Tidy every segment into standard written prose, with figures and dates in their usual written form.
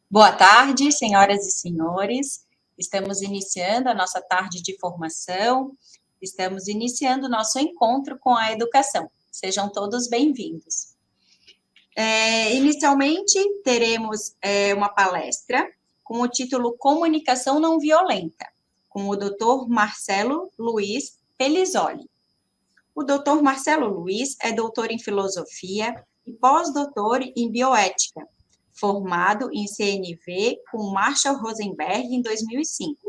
Boa tarde, senhoras e senhores. Estamos iniciando a nossa tarde de formação, estamos iniciando o nosso encontro com a educação. Sejam todos bem-vindos. Inicialmente, teremos uma palestra com o título Comunicação Não Violenta, com o Dr. Marcelo Luiz Pelizoli. O Dr. Marcelo Luiz é doutor em filosofia e pós-doutor em bioética, formado em CNV com Marshall Rosenberg em 2005,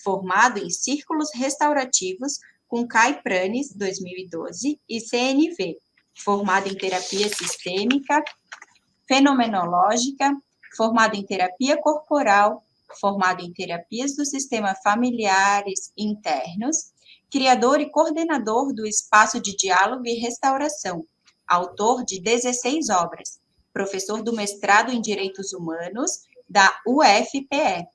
formado em círculos restaurativos com Kai Pranes, 2012, e CNV, formado em terapia sistêmica, fenomenológica, formado em terapia corporal, formado em terapias do sistema familiares internos, criador e coordenador do Espaço de Diálogo e Restauração, autor de 16 obras, professor do mestrado em Direitos Humanos da UFPE,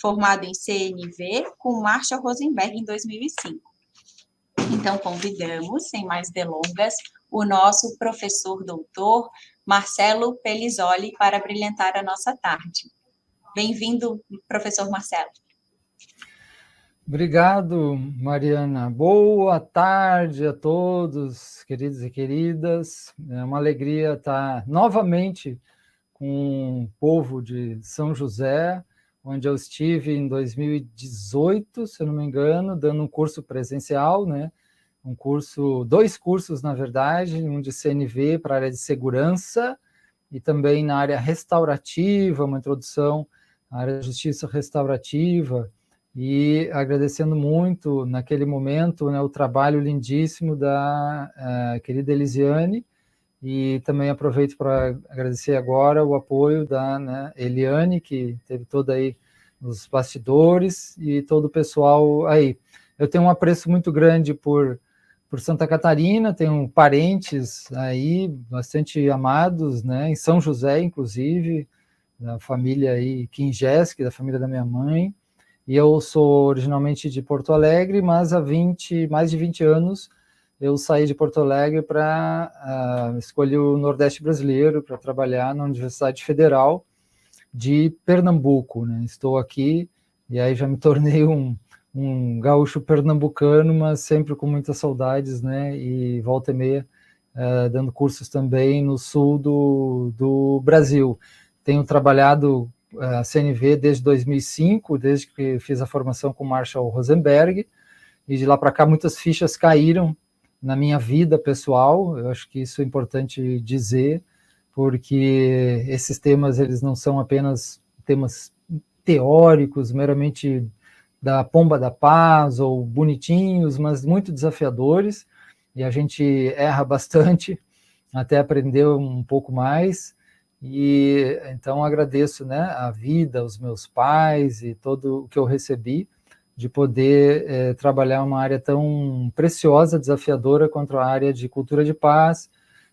formado em CNV com Marshall Rosenberg em 2005. Então, convidamos, sem mais delongas, o nosso professor doutor Marcelo Pelizoli para brilhantar a nossa tarde. Bem-vindo, professor Marcelo. Obrigado, Mariana. Boa tarde a todos, queridos e queridas. É uma alegria estar novamente com o povo de São José, onde eu estive em 2018, se eu não me engano, dando um curso presencial, né? Dois cursos, na verdade, um de CNV para a área de segurança e também na área restaurativa, uma introdução à área de justiça restaurativa, e agradecendo muito, naquele momento, né, o trabalho lindíssimo da querida Elisiane, e também aproveito para agradecer agora o apoio da Eliane, que teve todo aí os bastidores, e todo o pessoal aí. Eu tenho um apreço muito grande por Santa Catarina, tenho parentes aí bastante amados, né, em São José, inclusive, da família aí Kingeski, da família da minha mãe, e eu sou originalmente de Porto Alegre, mas há mais de 20 anos eu saí de Porto Alegre para escolher o Nordeste brasileiro para trabalhar na Universidade Federal de Pernambuco, né? Estou aqui e aí já me tornei um gaúcho pernambucano, mas sempre com muitas saudades, né? E volta e meia dando cursos também no sul do Brasil. Tenho trabalhado a CNV desde 2005, desde que fiz a formação com Marshall Rosenberg, e de lá para cá muitas fichas caíram na minha vida pessoal. Eu acho que isso é importante dizer, porque esses temas eles não são apenas temas teóricos, meramente da pomba da paz ou bonitinhos, mas muito desafiadores, e a gente erra bastante até aprender um pouco mais. E então agradeço, né, a vida, os meus pais e todo o que eu recebi de poder trabalhar uma área tão preciosa, desafiadora quanto a área de cultura de paz,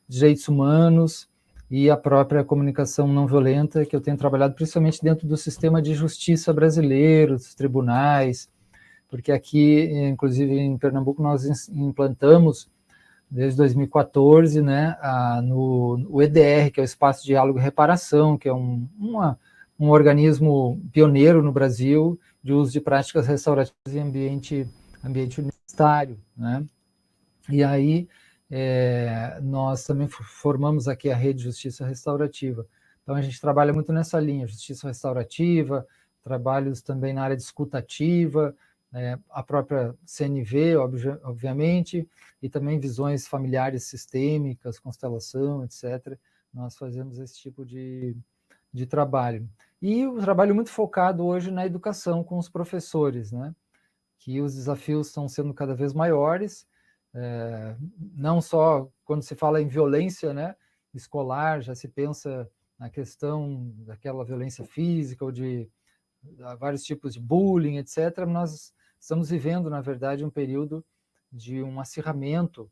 direitos humanos e a própria comunicação não violenta, que eu tenho trabalhado principalmente dentro do sistema de justiça brasileiro, dos tribunais, porque aqui, inclusive em Pernambuco, nós implantamos desde 2014, né, o EDR, que é o Espaço de Diálogo e Reparação, que é um organismo pioneiro no Brasil de uso de práticas restaurativas em ambiente universitário, né? E aí nós também formamos aqui a Rede Justiça Restaurativa. Então a gente trabalha muito nessa linha, justiça restaurativa, trabalhos também na área de escutativa, a própria CNV, obviamente, e também visões familiares sistêmicas, constelação, etc. Nós fazemos esse tipo de trabalho. E o trabalho muito focado hoje na educação com os professores, né? Que os desafios estão sendo cada vez maiores, não só quando se fala em violência, né, escolar, já se pensa na questão daquela violência física ou de vários tipos de bullying, etc. Nós estamos vivendo, na verdade, um período de um acirramento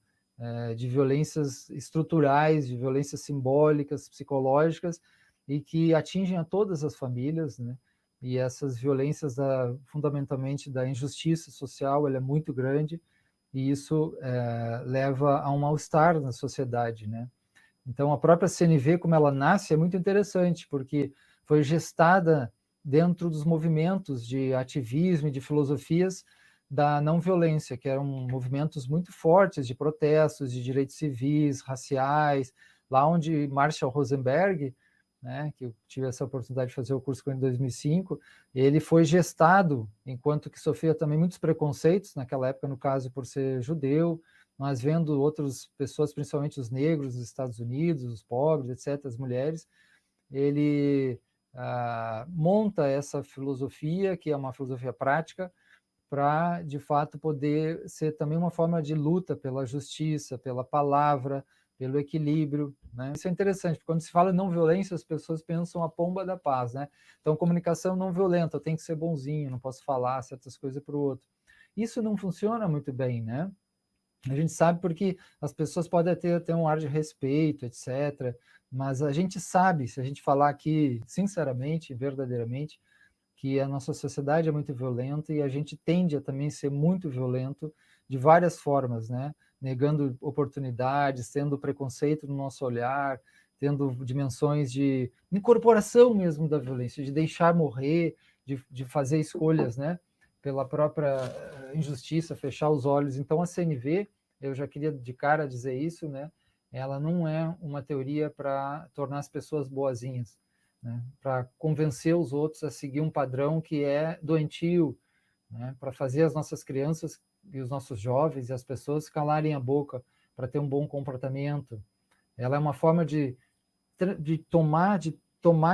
de violências estruturais, de violências simbólicas, psicológicas, e que atingem a todas as famílias, né? E essas violências, fundamentalmente da injustiça social, ela é muito grande, e isso leva a um mal-estar na sociedade, né? Então, a própria CNV, como ela nasce, é muito interessante, porque foi gestada dentro dos movimentos de ativismo e de filosofias da não violência, que eram movimentos muito fortes de protestos, de direitos civis, raciais, lá onde Marshall Rosenberg, né, que eu tive essa oportunidade de fazer o curso com ele em 2005, ele foi gestado, enquanto que sofria também muitos preconceitos, naquela época, no caso, por ser judeu, mas vendo outras pessoas, principalmente os negros dos Estados Unidos, os pobres, etc., as mulheres, ele monta essa filosofia, que é uma filosofia prática, para, de fato, poder ser também uma forma de luta pela justiça, pela palavra, pelo equilíbrio, né? Isso é interessante, porque quando se fala em não violência, as pessoas pensam a pomba da paz, né? Então, comunicação não violenta, eu tenho que ser bonzinho, não posso falar certas coisas para o outro. Isso não funciona muito bem, né? A gente sabe porque as pessoas podem ter um ar de respeito, etc., mas a gente sabe, se a gente falar aqui sinceramente, verdadeiramente, que a nossa sociedade é muito violenta e a gente tende a também ser muito violento de várias formas, né? Negando oportunidades, tendo preconceito no nosso olhar, tendo dimensões de incorporação mesmo da violência, de deixar morrer, de fazer escolhas, né? Pela própria injustiça, fechar os olhos. Então, a CNV, eu já queria de cara dizer isso, né? Ela não é uma teoria para tornar as pessoas boazinhas, né, para convencer os outros a seguir um padrão que é doentio, né, para fazer as nossas crianças e os nossos jovens e as pessoas calarem a boca para ter um bom comportamento. Ela é uma forma de tomar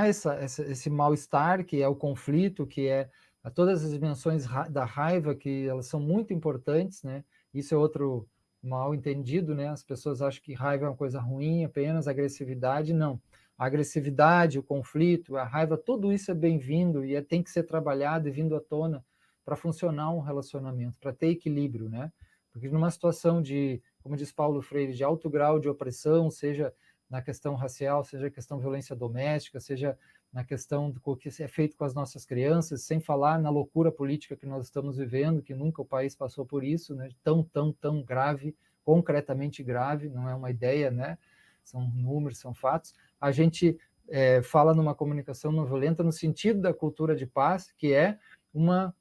esse mal-estar, que é o conflito, que é todas as dimensões da raiva, que elas são muito importantes, né? Isso é outro mal entendido, né? As pessoas acham que raiva é uma coisa ruim, apenas agressividade, não. A agressividade, o conflito, a raiva, tudo isso é bem-vindo e tem que ser trabalhado e vindo à tona para funcionar um relacionamento, para ter equilíbrio, né? Porque numa situação de, como diz Paulo Freire, de alto grau de opressão, seja na questão racial, seja a questão de violência doméstica, seja na questão do que é feito com as nossas crianças, sem falar na loucura política que nós estamos vivendo, que nunca o país passou por isso, né? Tão grave, concretamente grave, não é uma ideia, né? São números, são fatos. A gente fala numa comunicação não violenta no sentido da cultura de paz, que é uma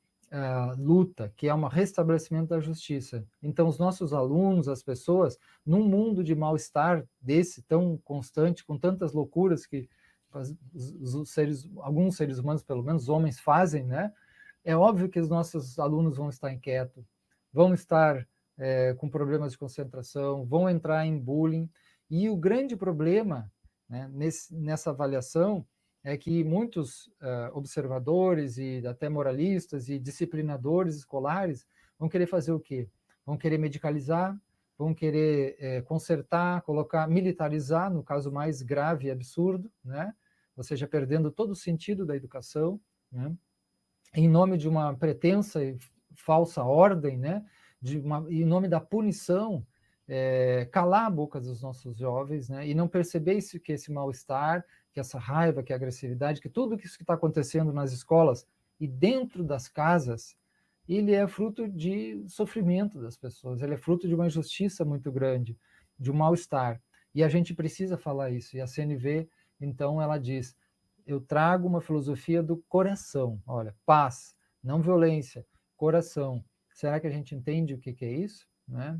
luta, que é um restabelecimento da justiça. Então, os nossos alunos, as pessoas, num mundo de mal-estar desse tão constante, com tantas loucuras que alguns seres humanos, pelo menos homens, fazem, né? É óbvio que os nossos alunos vão estar inquietos, vão estar com problemas de concentração, vão entrar em bullying, e o grande problema, né, nessa avaliação é que muitos observadores e até moralistas e disciplinadores escolares vão querer fazer o quê? Vão querer medicalizar, vão querer consertar, colocar, militarizar, no caso mais grave e absurdo, né? Ou seja, perdendo todo o sentido da educação, né? Em nome de uma pretensa e falsa ordem, né? Em nome da punição, calar a boca dos nossos jovens, né? E não perceber isso, que esse mal-estar, que essa raiva, que a agressividade, que tudo isso que está acontecendo nas escolas e dentro das casas, ele é fruto de sofrimento das pessoas, ele é fruto de uma injustiça muito grande, de um mal-estar. E a gente precisa falar isso. E a CNV, então, ela diz: eu trago uma filosofia do coração. Olha, paz, não violência, coração. Será que a gente entende o que é isso, né?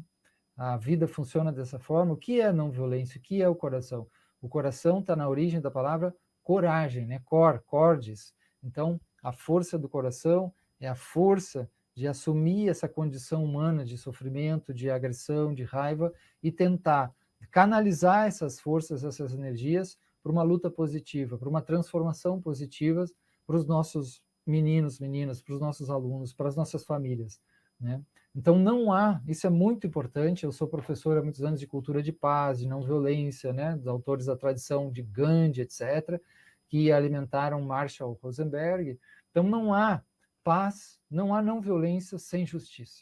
A vida funciona dessa forma. O que é não violência? O que é o coração? O coração está na origem da palavra coragem, né? Cordes. Então, a força do coração é a força de assumir essa condição humana de sofrimento, de agressão, de raiva e tentar canalizar essas forças, essas energias para uma luta positiva, para uma transformação positiva para os nossos meninos, meninas, para os nossos alunos, para as nossas famílias, né? Então, não há, isso é muito importante, eu sou professor há muitos anos de cultura de paz, de não violência, né, dos autores da tradição de Gandhi, etc., que alimentaram Marshall Rosenberg. Então, não há paz, não há não violência sem justiça.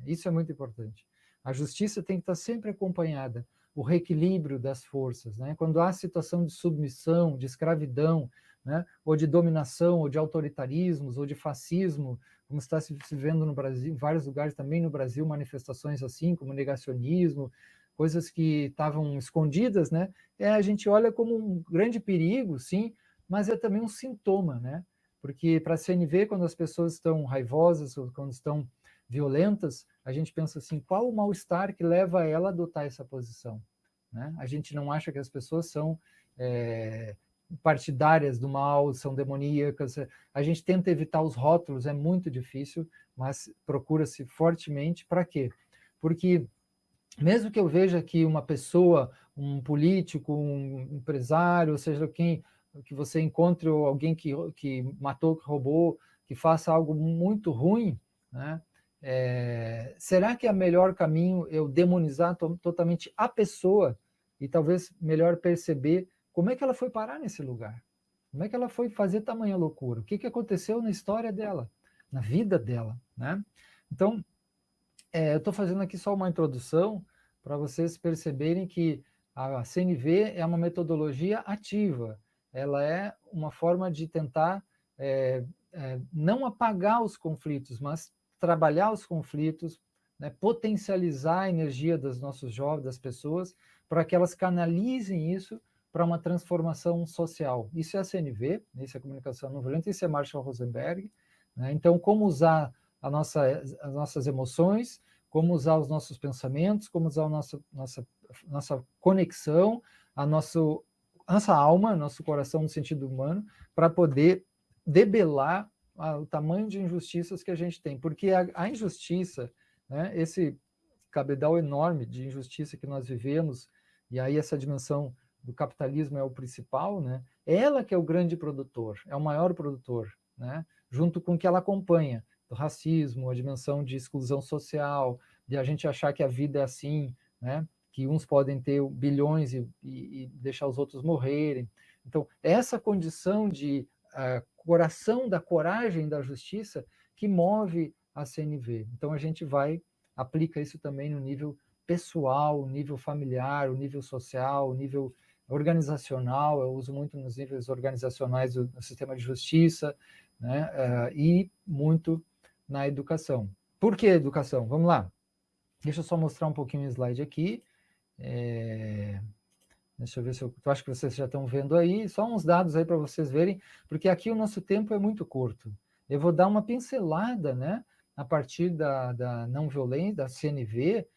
Isso é muito importante. A justiça tem que estar sempre acompanhada, o reequilíbrio das forças, né? Quando há situação de submissão, de escravidão, né, ou de dominação, ou de autoritarismos, ou de fascismo, como está se vendo no Brasil, em vários lugares também no Brasil, manifestações assim, como negacionismo, coisas que estavam escondidas, né? A gente olha como um grande perigo, sim, mas é também um sintoma, né? Porque para a CNV, quando as pessoas estão raivosas ou quando estão violentas, a gente pensa assim, qual o mal-estar que leva ela a adotar essa posição? Né? A gente não acha que as pessoas são partidárias do mal, são demoníacas. A gente tenta evitar os rótulos, é muito difícil, mas procura-se fortemente. Para quê? Porque mesmo que eu veja que uma pessoa, um político, um empresário, ou seja, quem que você encontre alguém que matou, que roubou, que faça algo muito ruim, né? Será que é o melhor caminho eu demonizar totalmente a pessoa e talvez melhor perceber como é que ela foi parar nesse lugar? Como é que ela foi fazer tamanha loucura? O que aconteceu na história dela, na vida dela, né? Então, eu estou fazendo aqui só uma introdução para vocês perceberem que a CNV é uma metodologia ativa. Ela é uma forma de tentar não apagar os conflitos, mas trabalhar os conflitos, né, potencializar a energia dos nossos jovens, das pessoas, para que elas canalizem isso para uma transformação social. Isso é a CNV, isso é a comunicação não violenta, isso é Marshall Rosenberg. Né? Então, como usar as nossas emoções, como usar os nossos pensamentos, como usar a nossa conexão, a nossa alma, nosso coração no sentido humano, para poder debelar o tamanho de injustiças que a gente tem. Porque a injustiça, né, esse cabedal enorme de injustiça que nós vivemos, e aí essa dimensão do capitalismo é o principal, né, ela que é o grande produtor, é o maior produtor, né, junto com o que ela acompanha, do racismo, a dimensão de exclusão social, de a gente achar que a vida é assim, né, que uns podem ter bilhões e deixar os outros morrerem. Então, essa condição de coração da coragem da justiça que move a CNV. Então, a gente aplica isso também no nível pessoal, no nível familiar, o nível social, o nível organizacional. Eu uso muito nos níveis organizacionais do sistema de justiça, né, e muito na educação. Por que educação? Vamos lá. Deixa eu só mostrar um pouquinho o slide aqui. Deixa eu ver se eu acho que vocês já estão vendo aí. Só uns dados aí para vocês verem, porque aqui o nosso tempo é muito curto. Eu vou dar uma pincelada, né, a partir da não violência, da CNV,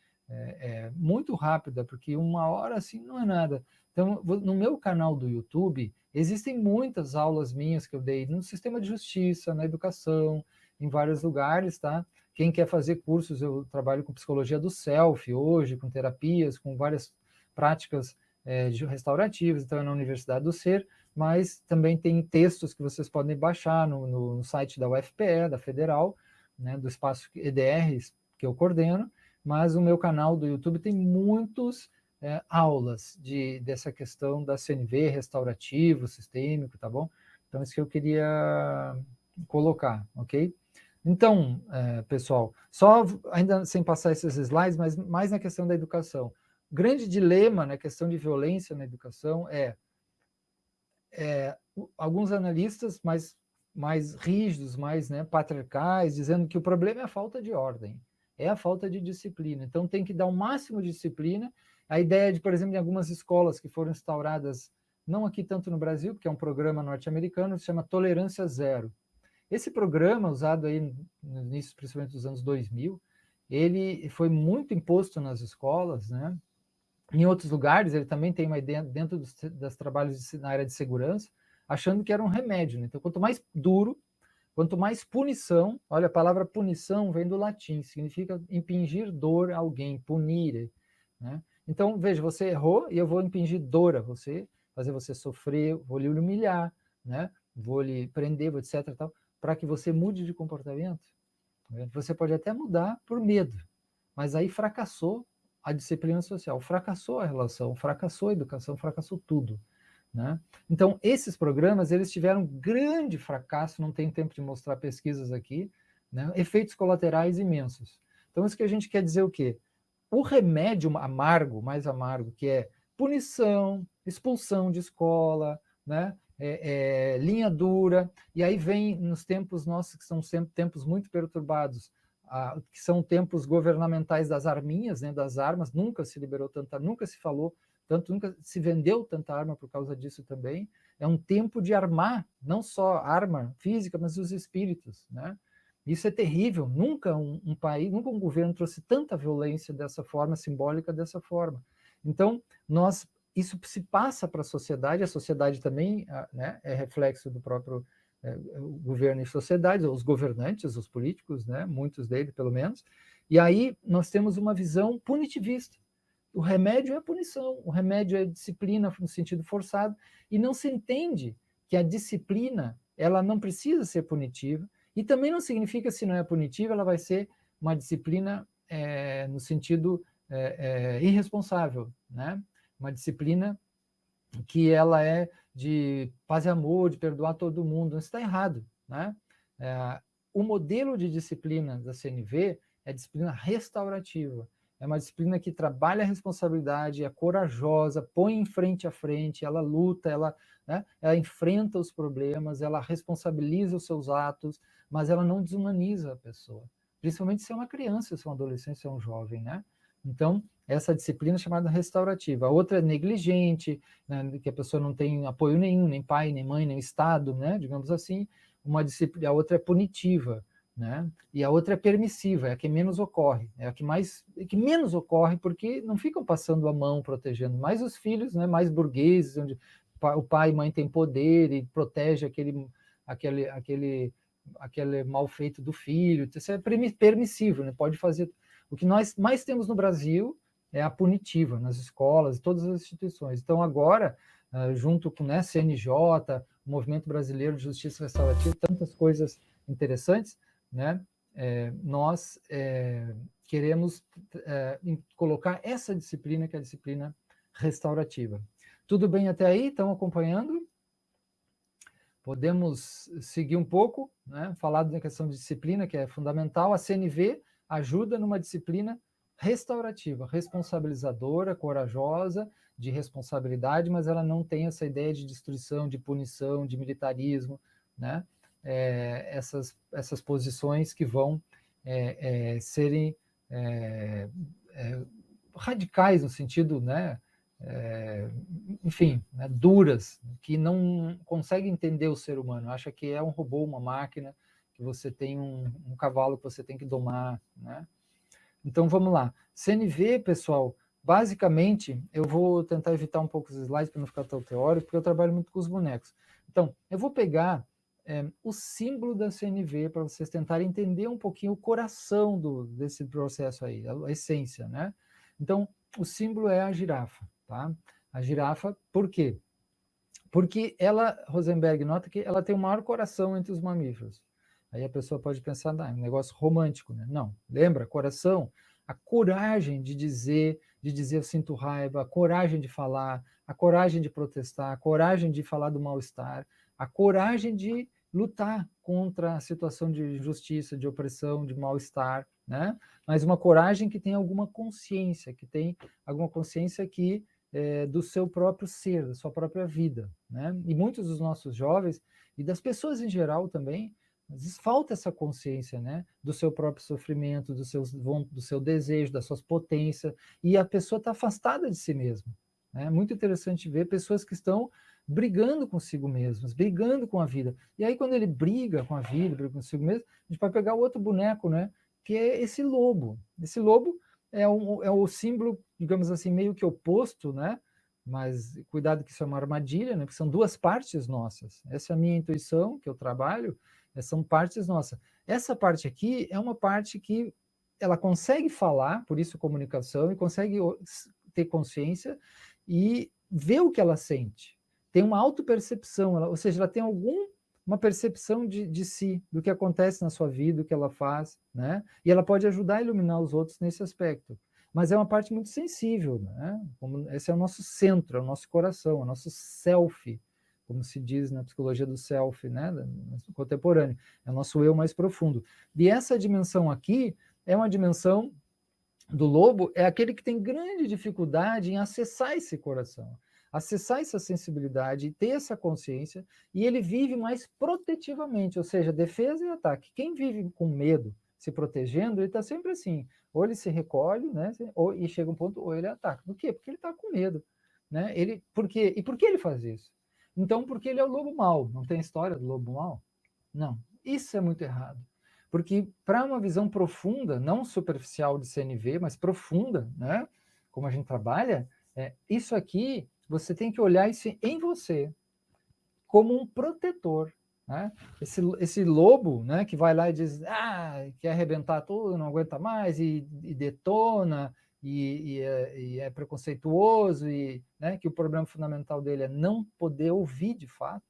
muito rápida, porque 1 hora assim não é nada. Então, no meu canal do YouTube, existem muitas aulas minhas que eu dei no sistema de justiça, na educação, em vários lugares, tá? Quem quer fazer cursos, eu trabalho com psicologia do self hoje, com terapias, com várias práticas restaurativas, então é na Universidade do Ser, mas também tem textos que vocês podem baixar no site da UFPE, da Federal, né, do espaço EDRs que eu coordeno, mas o meu canal do YouTube tem muitas aulas dessa questão da CNV, restaurativo, sistêmico, tá bom? Então, isso que eu queria colocar, ok? Então, pessoal, só ainda sem passar esses slides, mas mais na questão da educação. O grande dilema na questão de violência na educação alguns analistas mais rígidos, mais patriarcais, dizendo que o problema é a falta de ordem, é a falta de disciplina. Então, tem que dar o máximo de disciplina. A ideia de, por exemplo, em algumas escolas que foram instauradas, não aqui tanto no Brasil, porque é um programa norte-americano, se chama Tolerância Zero. Esse programa, usado aí no início, principalmente dos anos 2000, ele foi muito imposto nas escolas, né? Em outros lugares, ele também tem uma ideia dentro dos trabalhos na área de segurança, achando que era um remédio. Né? Então, quanto mais duro, quanto mais punição, olha, a palavra punição vem do latim, significa impingir dor a alguém, punire. Né? Então, veja, você errou e eu vou impingir dor a você, fazer você sofrer, vou lhe humilhar, né? Vou lhe prender, vou etc. Para que você mude de comportamento. Você pode até mudar por medo, mas aí fracassou a disciplina social, fracassou a relação, fracassou a educação, fracassou tudo. Né? Então, esses programas, eles tiveram grande fracasso, não tem tempo de mostrar pesquisas aqui, né? Efeitos colaterais imensos. Então, isso que a gente quer dizer o quê? O remédio amargo, mais amargo, que é punição, expulsão de escola, né? Linha dura, e aí vem nos tempos nossos, que são sempre tempos muito perturbados, que são tempos governamentais das arminhas, né, das armas, nunca se liberou tanta, nunca se falou tanto, nunca se vendeu tanta arma por causa disso também. é um tempo de armar, não só arma física, mas os espíritos, né? Isso é terrível. Nunca um país, nunca um governo trouxe tanta violência dessa forma, simbólica dessa forma. Então, isso se passa para a sociedade também, né, é reflexo do próprio o governo e sociedade, os governantes, os políticos, né, muitos deles, pelo menos. E aí nós temos uma visão punitivista. O remédio é a punição, o remédio é a disciplina no sentido forçado, e não se entende que a disciplina ela não precisa ser punitiva, e também não significa, se não é punitiva, ela vai ser uma disciplina no sentido irresponsável, né? Uma disciplina que ela é de paz e amor, de perdoar todo mundo. Isso está errado, né? O modelo de disciplina da CNV é disciplina restaurativa. É uma disciplina que trabalha a responsabilidade, é corajosa, põe em frente a frente, ela luta, né, ela enfrenta os problemas, ela responsabiliza os seus atos, mas ela não desumaniza a pessoa. Principalmente se é uma criança, se é um adolescente, se é um jovem, né? Então, essa disciplina é chamada restaurativa. A outra é negligente, né, que a pessoa não tem apoio nenhum, nem pai, nem mãe, nem Estado, né, digamos assim. Uma disciplina, a outra é punitiva, né? E a outra é permissiva, é a que menos ocorre, é a que menos ocorre, porque não ficam passando a mão, protegendo. Mais os filhos, né, mais burgueses, onde o pai e mãe têm poder e protege aquele mal feito do filho. Isso é permissivo, né? Pode fazer. O que nós mais temos no Brasil é a punitiva, nas escolas, todas as instituições. Então, agora, junto com, né, CNJ, o Movimento Brasileiro de Justiça Restaurativa, tantas coisas interessantes, né, nós queremos colocar essa disciplina, que é a disciplina restaurativa. Tudo bem até aí? Estão acompanhando? Podemos seguir um pouco, né, falar da questão de disciplina, que é fundamental. A CNV ajuda numa disciplina restaurativa, responsabilizadora, corajosa, de responsabilidade, mas ela não tem essa ideia de destruição, de punição, de militarismo, né? Essas posições que vão serem radicais no sentido, né, enfim, né, duras, que não conseguem entender o ser humano, acha que é um robô, uma máquina, que você tem um cavalo que você tem que domar, né? Então, vamos lá. CNV, pessoal, basicamente, eu vou tentar evitar um pouco os slides para não ficar tão teórico, porque eu trabalho muito com os bonecos. Então, eu vou pegar o símbolo da CNV para vocês tentarem entender um pouquinho o coração desse processo aí, a essência, né? Então, o símbolo é a girafa, tá? A girafa, por quê? Porque ela, Rosenberg nota que ela tem o maior coração entre os mamíferos. Aí a pessoa pode pensar, é um negócio romântico, né? Não, lembra, coração, a coragem de dizer eu sinto raiva, a coragem de falar, a coragem de protestar, a coragem de falar do mal-estar, a coragem de lutar contra a situação de injustiça, de opressão, de mal-estar, né? Mas uma coragem que tem alguma consciência, que do seu próprio ser, da sua própria vida, né? E muitos dos nossos jovens, e das pessoas em geral também, às vezes falta essa consciência, né, do seu próprio sofrimento, do seu desejo, das suas potências, e a pessoa está afastada de si mesma. É muito interessante ver pessoas que estão brigando consigo mesmas, brigando com a vida. E aí, quando ele briga com a vida, briga consigo mesmo, a gente pode pegar o outro boneco, né, que é esse lobo. Esse lobo é o símbolo, digamos assim, meio que oposto, né? Mas cuidado que isso é uma armadilha, né? Porque são duas partes nossas. Essa é a minha intuição, que eu trabalho, são partes nossas. Essa parte aqui é uma parte que ela consegue falar, por isso comunicação, e consegue ter consciência e ver o que ela sente. Tem uma autopercepção, ou seja, ela tem uma percepção de si, do que acontece na sua vida, o que ela faz, né? E ela pode ajudar a iluminar os outros nesse aspecto. Mas é uma parte muito sensível, né? Esse é o nosso centro, é o nosso coração, é o nosso self, como se diz na psicologia do self, né? Contemporâneo, é o nosso eu mais profundo. E essa dimensão aqui é uma dimensão do lobo, é aquele que tem grande dificuldade em acessar esse coração, acessar essa sensibilidade, ter essa consciência, e ele vive mais protetivamente, ou seja, defesa e ataque. Quem vive com medo, se protegendo, ele está sempre assim, ou ele se recolhe, né, e chega um ponto, ou ele ataca. Por quê? Porque ele está com medo. Né? Por que ele faz isso? Então, porque ele é o lobo mau. Não tem história do lobo mau? Não. Isso é muito errado. Porque para uma visão profunda, não superficial de CNV, mas profunda, né? Como a gente trabalha, isso aqui, você tem que olhar isso em você, como um protetor. Né? Esse lobo, né, que vai lá e diz, quer arrebentar tudo, não aguenta mais, e detona, e é preconceituoso, né, que o problema fundamental dele é não poder ouvir de fato.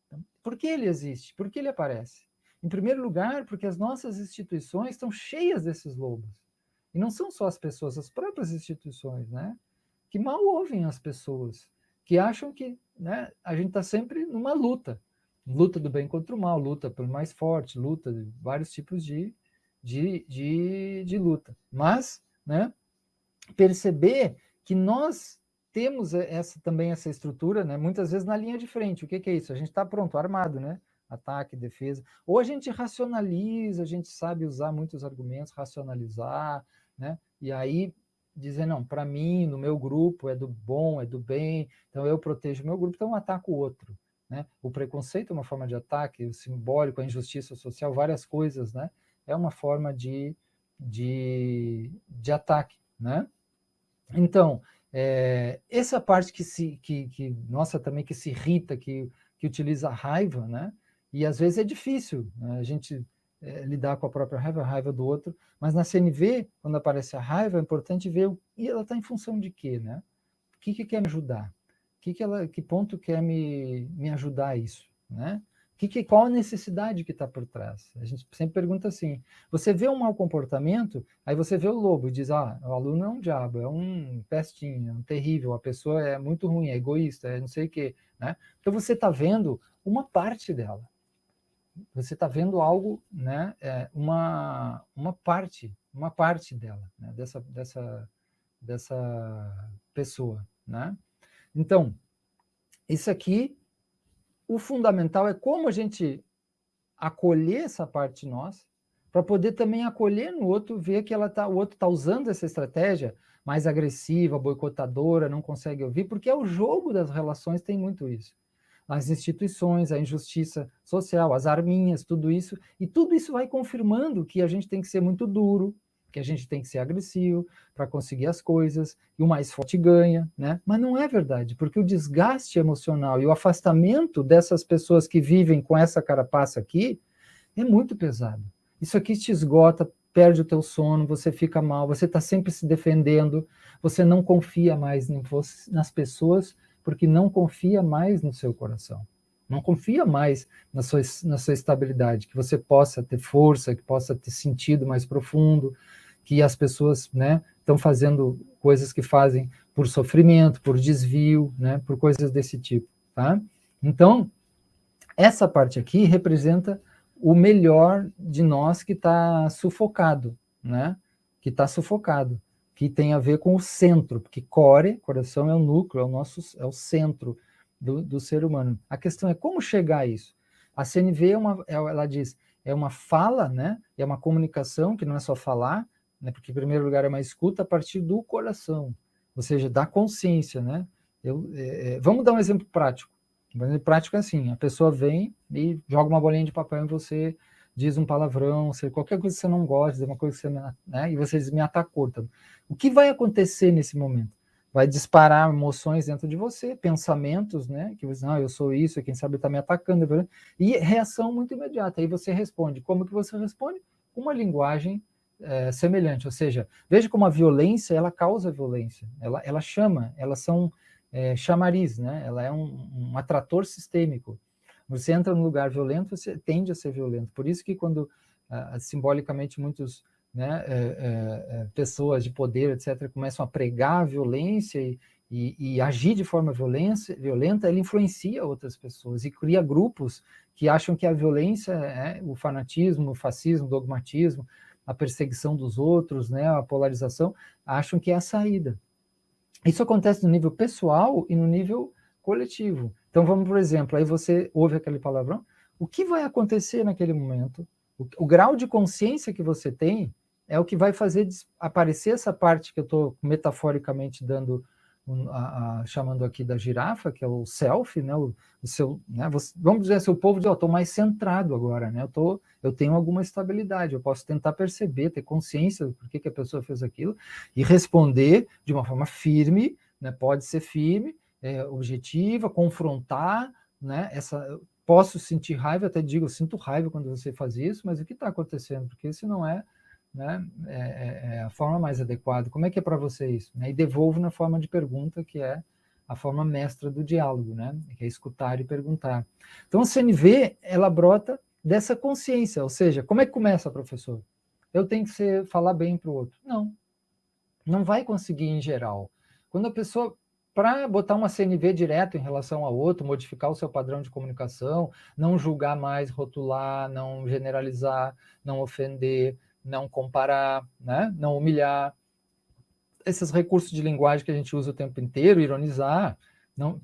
Então, por que ele existe? Por que ele aparece? Em primeiro lugar, porque as nossas instituições estão cheias desses lobos. E não são só as pessoas, as próprias instituições, né, que mal ouvem as pessoas, que acham que, né, a gente está sempre numa luta do bem contra o mal, luta pelo mais forte, luta de vários tipos de luta. Mas, né, perceber que nós temos também essa estrutura, né, muitas vezes na linha de frente. O que é isso? A gente está pronto, armado, né? Ataque, defesa. Ou a gente racionaliza, a gente sabe usar muitos argumentos, racionalizar, né? E aí dizer, não, para mim, no meu grupo, é do bom, é do bem, então eu protejo o meu grupo, então eu ataco o outro. Né? O preconceito é uma forma de ataque, o simbólico, a injustiça social, várias coisas, né? É uma forma de ataque. Né? Então, essa parte nossa, também que se irrita, que utiliza a raiva, né? E às vezes é difícil, né? A gente lidar com a própria raiva, a raiva do outro, mas na CNV, quando aparece a raiva, é importante ver e ela está em função de quê, né? O que quer me ajudar? Que ponto quer me ajudar a isso, né? Qual a necessidade que está por trás? A gente sempre pergunta assim, você vê um mau comportamento, aí você vê o lobo e diz, o aluno é um diabo, é um pestinho, é um terrível, a pessoa é muito ruim, é egoísta, é não sei o quê. Né? Então você está vendo uma parte dela. Você está vendo algo, né, uma parte dela, né, dessa pessoa. Né? Então, isso aqui, o fundamental é como a gente acolher essa parte nossa, para poder também acolher no outro, ver que o outro está usando essa estratégia mais agressiva, boicotadora, não consegue ouvir, porque é o jogo das relações, tem muito isso. As instituições, a injustiça social, as arminhas, tudo isso, e tudo isso vai confirmando que a gente tem que ser muito duro, que a gente tem que ser agressivo para conseguir as coisas, e o mais forte ganha, né? Mas não é verdade, porque o desgaste emocional e o afastamento dessas pessoas que vivem com essa carapaça aqui é muito pesado. Isso aqui te esgota, perde o teu sono, você fica mal, você está sempre se defendendo, você não confia mais nas pessoas, porque não confia mais no seu coração. Não confia mais na sua estabilidade, que você possa ter força, que possa ter sentido mais profundo, que as pessoas, né, estão fazendo coisas que fazem por sofrimento, por desvio, né, por coisas desse tipo. Tá? Então, essa parte aqui representa o melhor de nós que está sufocado, né? Que está sufocado, que tem a ver com o centro, porque coração é o núcleo, é o centro do ser humano. A questão é como chegar a isso. A CNV ela diz, é uma fala, né? É uma comunicação que não é só falar, né? Porque em primeiro lugar é uma escuta a partir do coração, ou seja, da consciência, né? Vamos dar um exemplo prático. Um exemplo prático é assim, a pessoa vem e joga uma bolinha de papel em você, diz um palavrão, qualquer coisa que você não gosta, uma coisa que você, né, e você diz, me atacou. Então, o que vai acontecer nesse momento? Vai disparar emoções dentro de você, pensamentos, né, que você, eu sou isso, quem sabe está me atacando, e reação muito imediata. Aí você responde. Como que você responde? Com uma linguagem semelhante, ou seja, veja como a violência, ela causa violência, ela chama, elas são chamariz, né? Ela é um atrator sistêmico. Você entra num lugar violento, você tende a ser violento. Por isso que quando, simbolicamente, muitos, né, pessoas de poder, etc., começam a pregar a violência e agir de forma violenta, ele influencia outras pessoas e cria grupos que acham que a violência é o fanatismo, o fascismo, o dogmatismo, a perseguição dos outros, né, a polarização, acham que é a saída. Isso acontece no nível pessoal e no nível coletivo. Então, vamos, por exemplo, aí você ouve aquele palavrão, o que vai acontecer naquele momento? O grau de consciência que você tem é o que vai fazer aparecer essa parte que eu estou metaforicamente dando chamando aqui da girafa, que é o self, né, o seu, né, vamos dizer assim, o povo diz, eu estou mais centrado agora, né, eu tenho alguma estabilidade, eu posso tentar perceber, ter consciência do porquê que a pessoa fez aquilo, e responder de uma forma firme, né, pode ser firme, objetiva, confrontar, né, posso sentir raiva, até digo, eu sinto raiva quando você faz isso, mas o que está acontecendo? Porque isso não é, né, a forma mais adequada. Como é que é para você isso? E devolvo na forma de pergunta, que é a forma mestra do diálogo, né? Que é escutar e perguntar. Então, a CNV, ela brota dessa consciência, ou seja, como é que começa, professor? Eu tenho que falar bem para o outro. Não vai conseguir em geral. Quando a pessoa, para botar uma CNV direto em relação ao outro, modificar o seu padrão de comunicação, não julgar mais, rotular, não generalizar, não ofender, não comparar, né? Não humilhar. Esses recursos de linguagem que a gente usa o tempo inteiro, ironizar,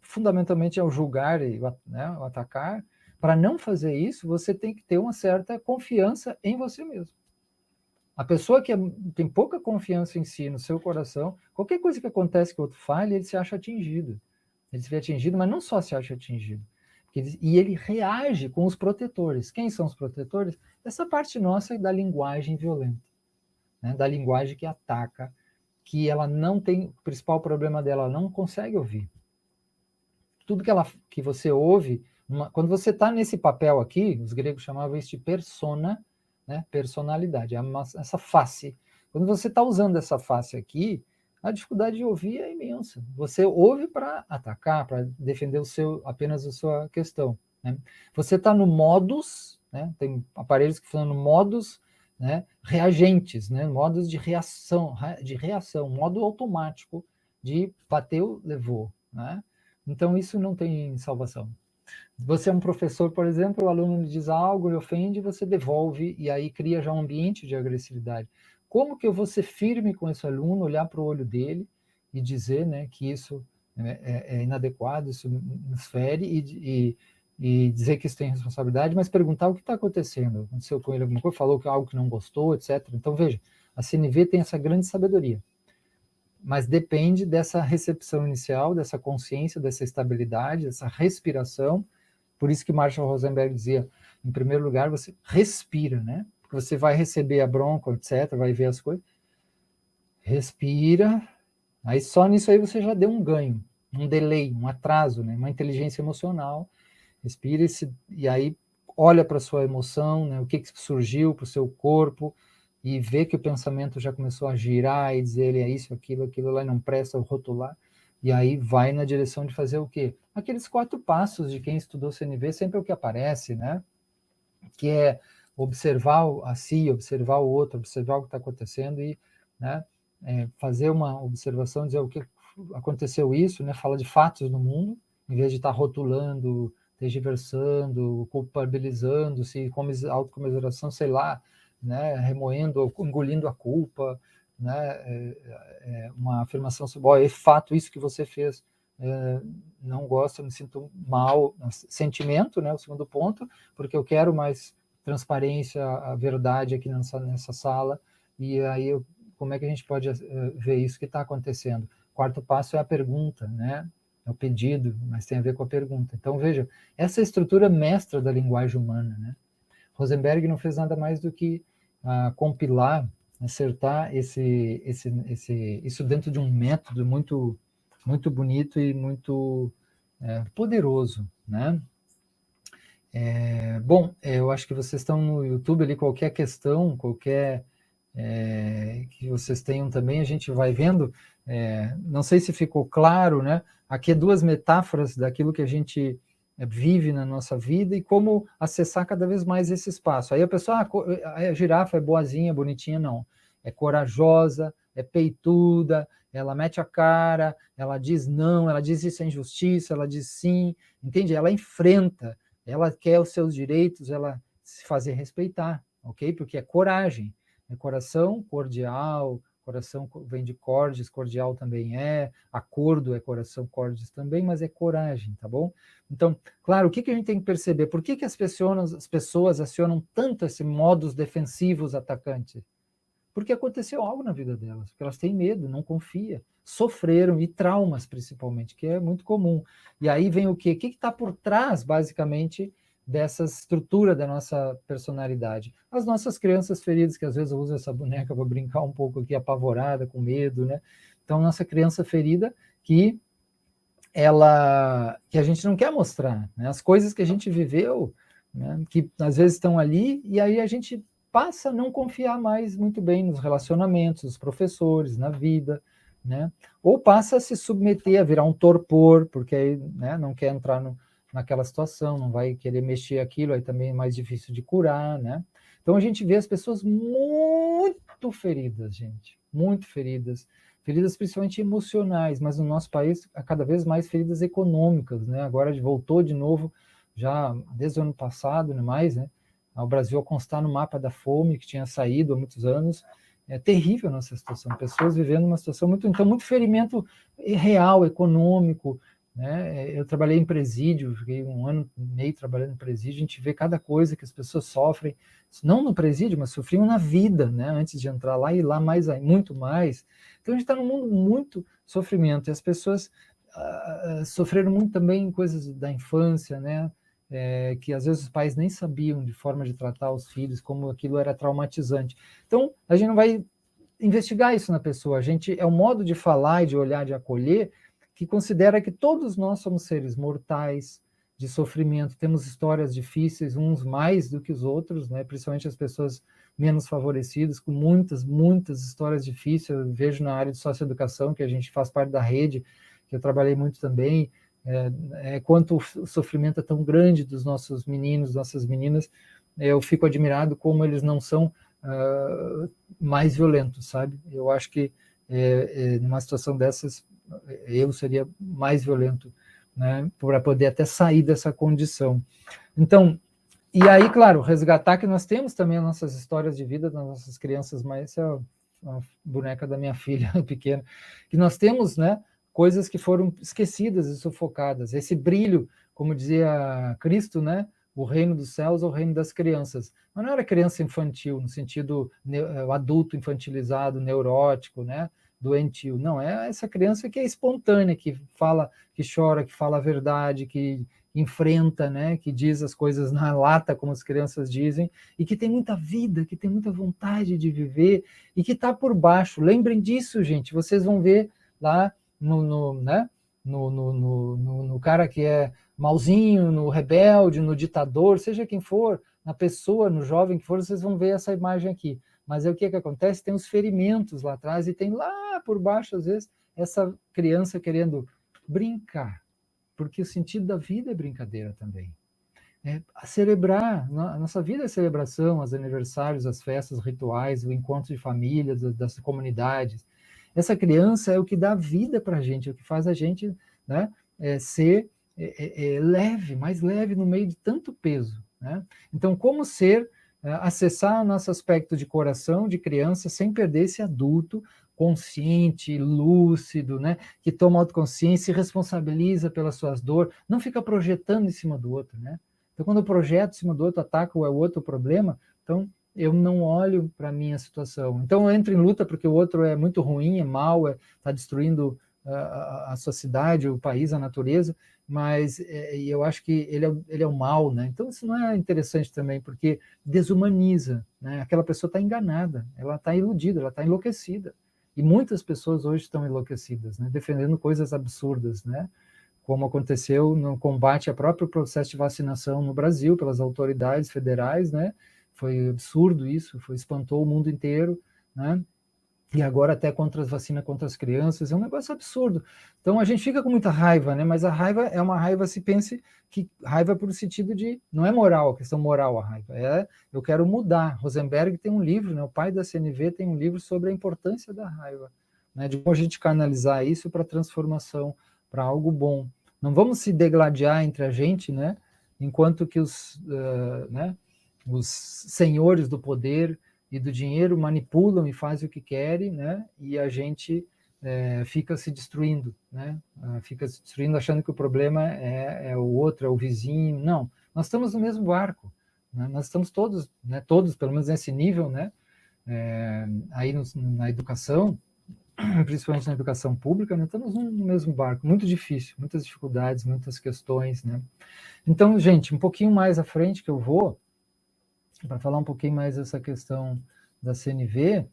fundamentalmente é o julgar e né, o atacar. Para não fazer isso, você tem que ter uma certa confiança em você mesmo. A pessoa que tem pouca confiança em si, no seu coração, qualquer coisa que acontece que o outro fale, ele se acha atingido. Ele se vê atingido, mas não só se acha atingido. E ele reage com os protetores. Quem são os protetores? Essa parte nossa da linguagem violenta, né? Da linguagem que ataca, que ela não tem, o principal problema dela, ela não consegue ouvir. Tudo que você ouve, quando você está nesse papel aqui, os gregos chamavam isso de persona, né? Personalidade, essa face. Quando você está usando essa face aqui, a dificuldade de ouvir é imensa. Você ouve para atacar, para defender apenas a sua questão, né? Você está no modus, né? Tem aparelhos que falam no modus, né? Reagentes, né? Modos de reação, modo automático de bateu, levou, né? Então isso não tem salvação. Você é um professor, por exemplo, o aluno lhe diz algo, lhe ofende, você devolve e aí cria já um ambiente de agressividade. Como que eu vou ser firme com esse aluno, olhar para o olho dele e dizer, né, que isso é inadequado, isso nos fere e dizer que isso tem responsabilidade, mas perguntar o que está acontecendo. Aconteceu com ele alguma coisa, falou que algo que não gostou, etc. Então, veja, a CNV tem essa grande sabedoria, mas depende dessa recepção inicial, dessa consciência, dessa estabilidade, dessa respiração. Por isso que Marshall Rosenberg dizia, em primeiro lugar, você respira, né? Porque você vai receber a bronca, etc., vai ver as coisas. Respira, aí só nisso aí você já deu um ganho, um delay, um atraso, né? Uma inteligência emocional. Respira e aí olha para a sua emoção, né? O que surgiu para o seu corpo, e vê que o pensamento já começou a girar e dizer ele é isso, aquilo lá, não presta, rotular. E aí vai na direção de fazer o quê? Aqueles 4 passos de quem estudou CNV, sempre é o que aparece, né? Que é observar a si, observar o outro, observar o que está acontecendo e, né, fazer uma observação, dizer o que aconteceu isso, né? Fala de fatos no mundo, em vez de estar rotulando, tergiversando, culpabilizando-se, autocomiseração, sei lá, né? Remoendo, engolindo a culpa, né? Uma afirmação sobre, é fato isso que você fez, não gosto, me sinto mal, sentimento, né? O segundo ponto, porque eu quero mais transparência, a verdade aqui nessa sala, e aí como é que a gente pode ver isso que está acontecendo? O 4º passo é a pergunta, né? É o pedido, mas tem a ver com a pergunta. Então, veja, essa é a estrutura mestra da linguagem humana, né? Rosenberg não fez nada mais do que compilar, acertar isso dentro de um método muito, muito bonito e muito poderoso, né? Bom, eu acho que vocês estão no YouTube ali, qualquer questão, qualquer que vocês tenham também, a gente vai vendo. Não sei se ficou claro, né? Aqui 2 metáforas daquilo que a gente vive na nossa vida e como acessar cada vez mais esse espaço. Aí a pessoa, a girafa é boazinha, bonitinha, não. É corajosa, é peituda, ela mete a cara, ela diz não, ela diz isso é injustiça, ela diz sim, entende? Ela enfrenta, ela quer os seus direitos, ela se fazer respeitar, ok? Porque é coragem, é coração cordial, coração vem de cordes, cordial também acordo é coração, cordes também, mas é coragem, tá bom? Então, claro, o que a gente tem que perceber? Por que as pessoas acionam tanto esse modus defensivos atacante? porque aconteceu algo na vida delas, porque elas têm medo, não confiam, sofreram, e traumas principalmente, que é muito comum. E aí vem o quê? O que está por trás, basicamente, dessa estrutura da nossa personalidade? As nossas crianças feridas, que às vezes eu uso essa boneca para brincar um pouco aqui, apavorada, com medo, né? Então, nossa criança ferida que a gente não quer mostrar, né? As coisas que a gente viveu, né? Que às vezes estão ali, e aí a gente passa a não confiar mais muito bem nos relacionamentos, nos professores, na vida, né? Ou passa a se submeter a virar um torpor, porque aí, né, não quer entrar naquela situação, não vai querer mexer aquilo, aí também é mais difícil de curar, né? Então a gente vê as pessoas muito feridas, gente, muito feridas, feridas principalmente emocionais, mas no nosso país, cada vez mais feridas econômicas, né? Agora voltou de novo, já desde o ano passado, né, mais, né? O Brasil a constar no mapa da fome, que tinha saído há muitos anos. É terrível a nossa situação, pessoas vivendo uma situação muito ferimento real, econômico, né? Eu trabalhei em presídio, fiquei 1 ano e meio trabalhando em presídio, a gente vê cada coisa que as pessoas sofrem, não no presídio, mas sofriam na vida, né? Antes de entrar lá, e lá mais, muito mais. Então a gente está num mundo muito sofrimento, e as pessoas sofreram muito também coisas da infância, né? Que às vezes os pais nem sabiam de forma de tratar os filhos, como aquilo era traumatizante. Então, a gente não vai investigar isso na pessoa, a gente é um modo de falar e de olhar, de acolher, que considera que todos nós somos seres mortais, de sofrimento, temos histórias difíceis, uns mais do que os outros, né? Principalmente as pessoas menos favorecidas, com muitas histórias difíceis. Eu vejo na área de socioeducação, que a gente faz parte da rede, que eu trabalhei muito também, quanto o sofrimento é tão grande dos nossos meninos, nossas meninas, eu fico admirado como eles não são mais violentos, sabe? Eu acho que numa situação dessas, eu seria mais violento, né? Para poder até sair dessa condição. Então, e aí, claro, resgatar que nós temos também as nossas histórias de vida das nossas crianças, mas essa é a boneca da minha filha pequena, que nós temos, né, coisas que foram esquecidas e sufocadas. Esse brilho, como dizia Cristo, né, o reino dos céus ou o reino das crianças. Mas não era criança infantil, no sentido adulto infantilizado, neurótico, né, doentio. Não, é essa criança que é espontânea, que fala, que chora, que fala a verdade, que enfrenta, né, que diz as coisas na lata, como as crianças dizem, e que tem muita vida, que tem muita vontade de viver, e que está por baixo. Lembrem disso, gente, vocês vão ver lá né, no cara que é malzinho, no rebelde, no ditador, seja quem for, na pessoa, no jovem que for, vocês vão ver essa imagem aqui. Mas é o que acontece? Tem os ferimentos lá atrás, e tem lá por baixo, às vezes, essa criança querendo brincar, porque o sentido da vida é brincadeira também. Celebrar, a nossa vida é celebração, os aniversários, as festas, os rituais, o encontro de famílias, das comunidades. Essa criança é o que dá vida para a gente, é o que faz a gente, né, ser leve, mais leve no meio de tanto peso, né? Então, como acessar o nosso aspecto de coração, de criança, sem perder esse adulto consciente, lúcido, né, que toma autoconsciência, se responsabiliza pelas suas dores, não fica projetando em cima do outro, né? Então, quando eu projeto em cima do outro, ataco o outro problema, então eu não olho para a minha situação. Então eu entro em luta porque o outro é muito ruim, é mau, está destruindo a sua cidade, o país, a natureza, mas eu acho que ele é o mal, né? Então isso não é interessante também, porque desumaniza, né? Aquela pessoa está enganada, ela está iludida, ela está enlouquecida. E muitas pessoas hoje estão enlouquecidas, né? Defendendo coisas absurdas, né? Como aconteceu no combate ao próprio processo de vacinação no Brasil pelas autoridades federais, né? Foi absurdo isso, espantou o mundo inteiro, né? E agora até contra as vacinas contra as crianças, é um negócio absurdo. Então a gente fica com muita raiva, né? Mas a raiva é uma raiva, se pense que raiva por sentido de, não é moral, a questão moral a raiva, eu quero mudar. Rosenberg tem um livro, né? O pai da CNV tem um livro sobre a importância da raiva, né? De como a gente canalizar isso para transformação, para algo bom. Não vamos se degladiar entre a gente, né? Enquanto que né, os senhores do poder e do dinheiro manipulam e fazem o que querem, né? E a gente fica se destruindo, né? Fica se destruindo achando que o problema é o outro, é o vizinho. Não, nós estamos no mesmo barco, né? Nós estamos todos, né? Todos, pelo menos nesse nível, né? aí na educação, principalmente na educação pública, né, estamos no mesmo barco, muito difícil, muitas dificuldades, muitas questões, né? Então, gente, um pouquinho mais à frente que eu vou, para falar um pouquinho mais dessa questão da CNV,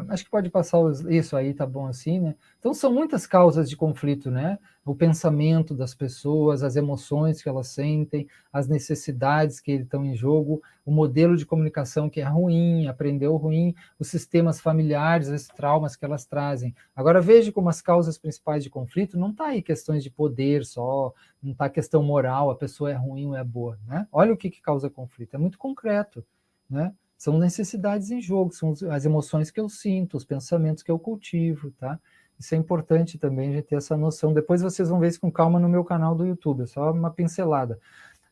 acho que pode passar isso aí, tá bom assim, né? Então, são muitas causas de conflito, né? O pensamento das pessoas, as emoções que elas sentem, as necessidades que estão em jogo, o modelo de comunicação que é ruim, aprendeu ruim, os sistemas familiares, os traumas que elas trazem. Agora, veja como as causas principais de conflito não está aí questões de poder só, não está questão moral, a pessoa é ruim ou é boa, né? Olha o que causa conflito, é muito concreto, né? São necessidades em jogo, são as emoções que eu sinto, os pensamentos que eu cultivo, tá? Isso é importante também a gente ter essa noção. Depois vocês vão ver isso com calma no meu canal do YouTube, é só uma pincelada.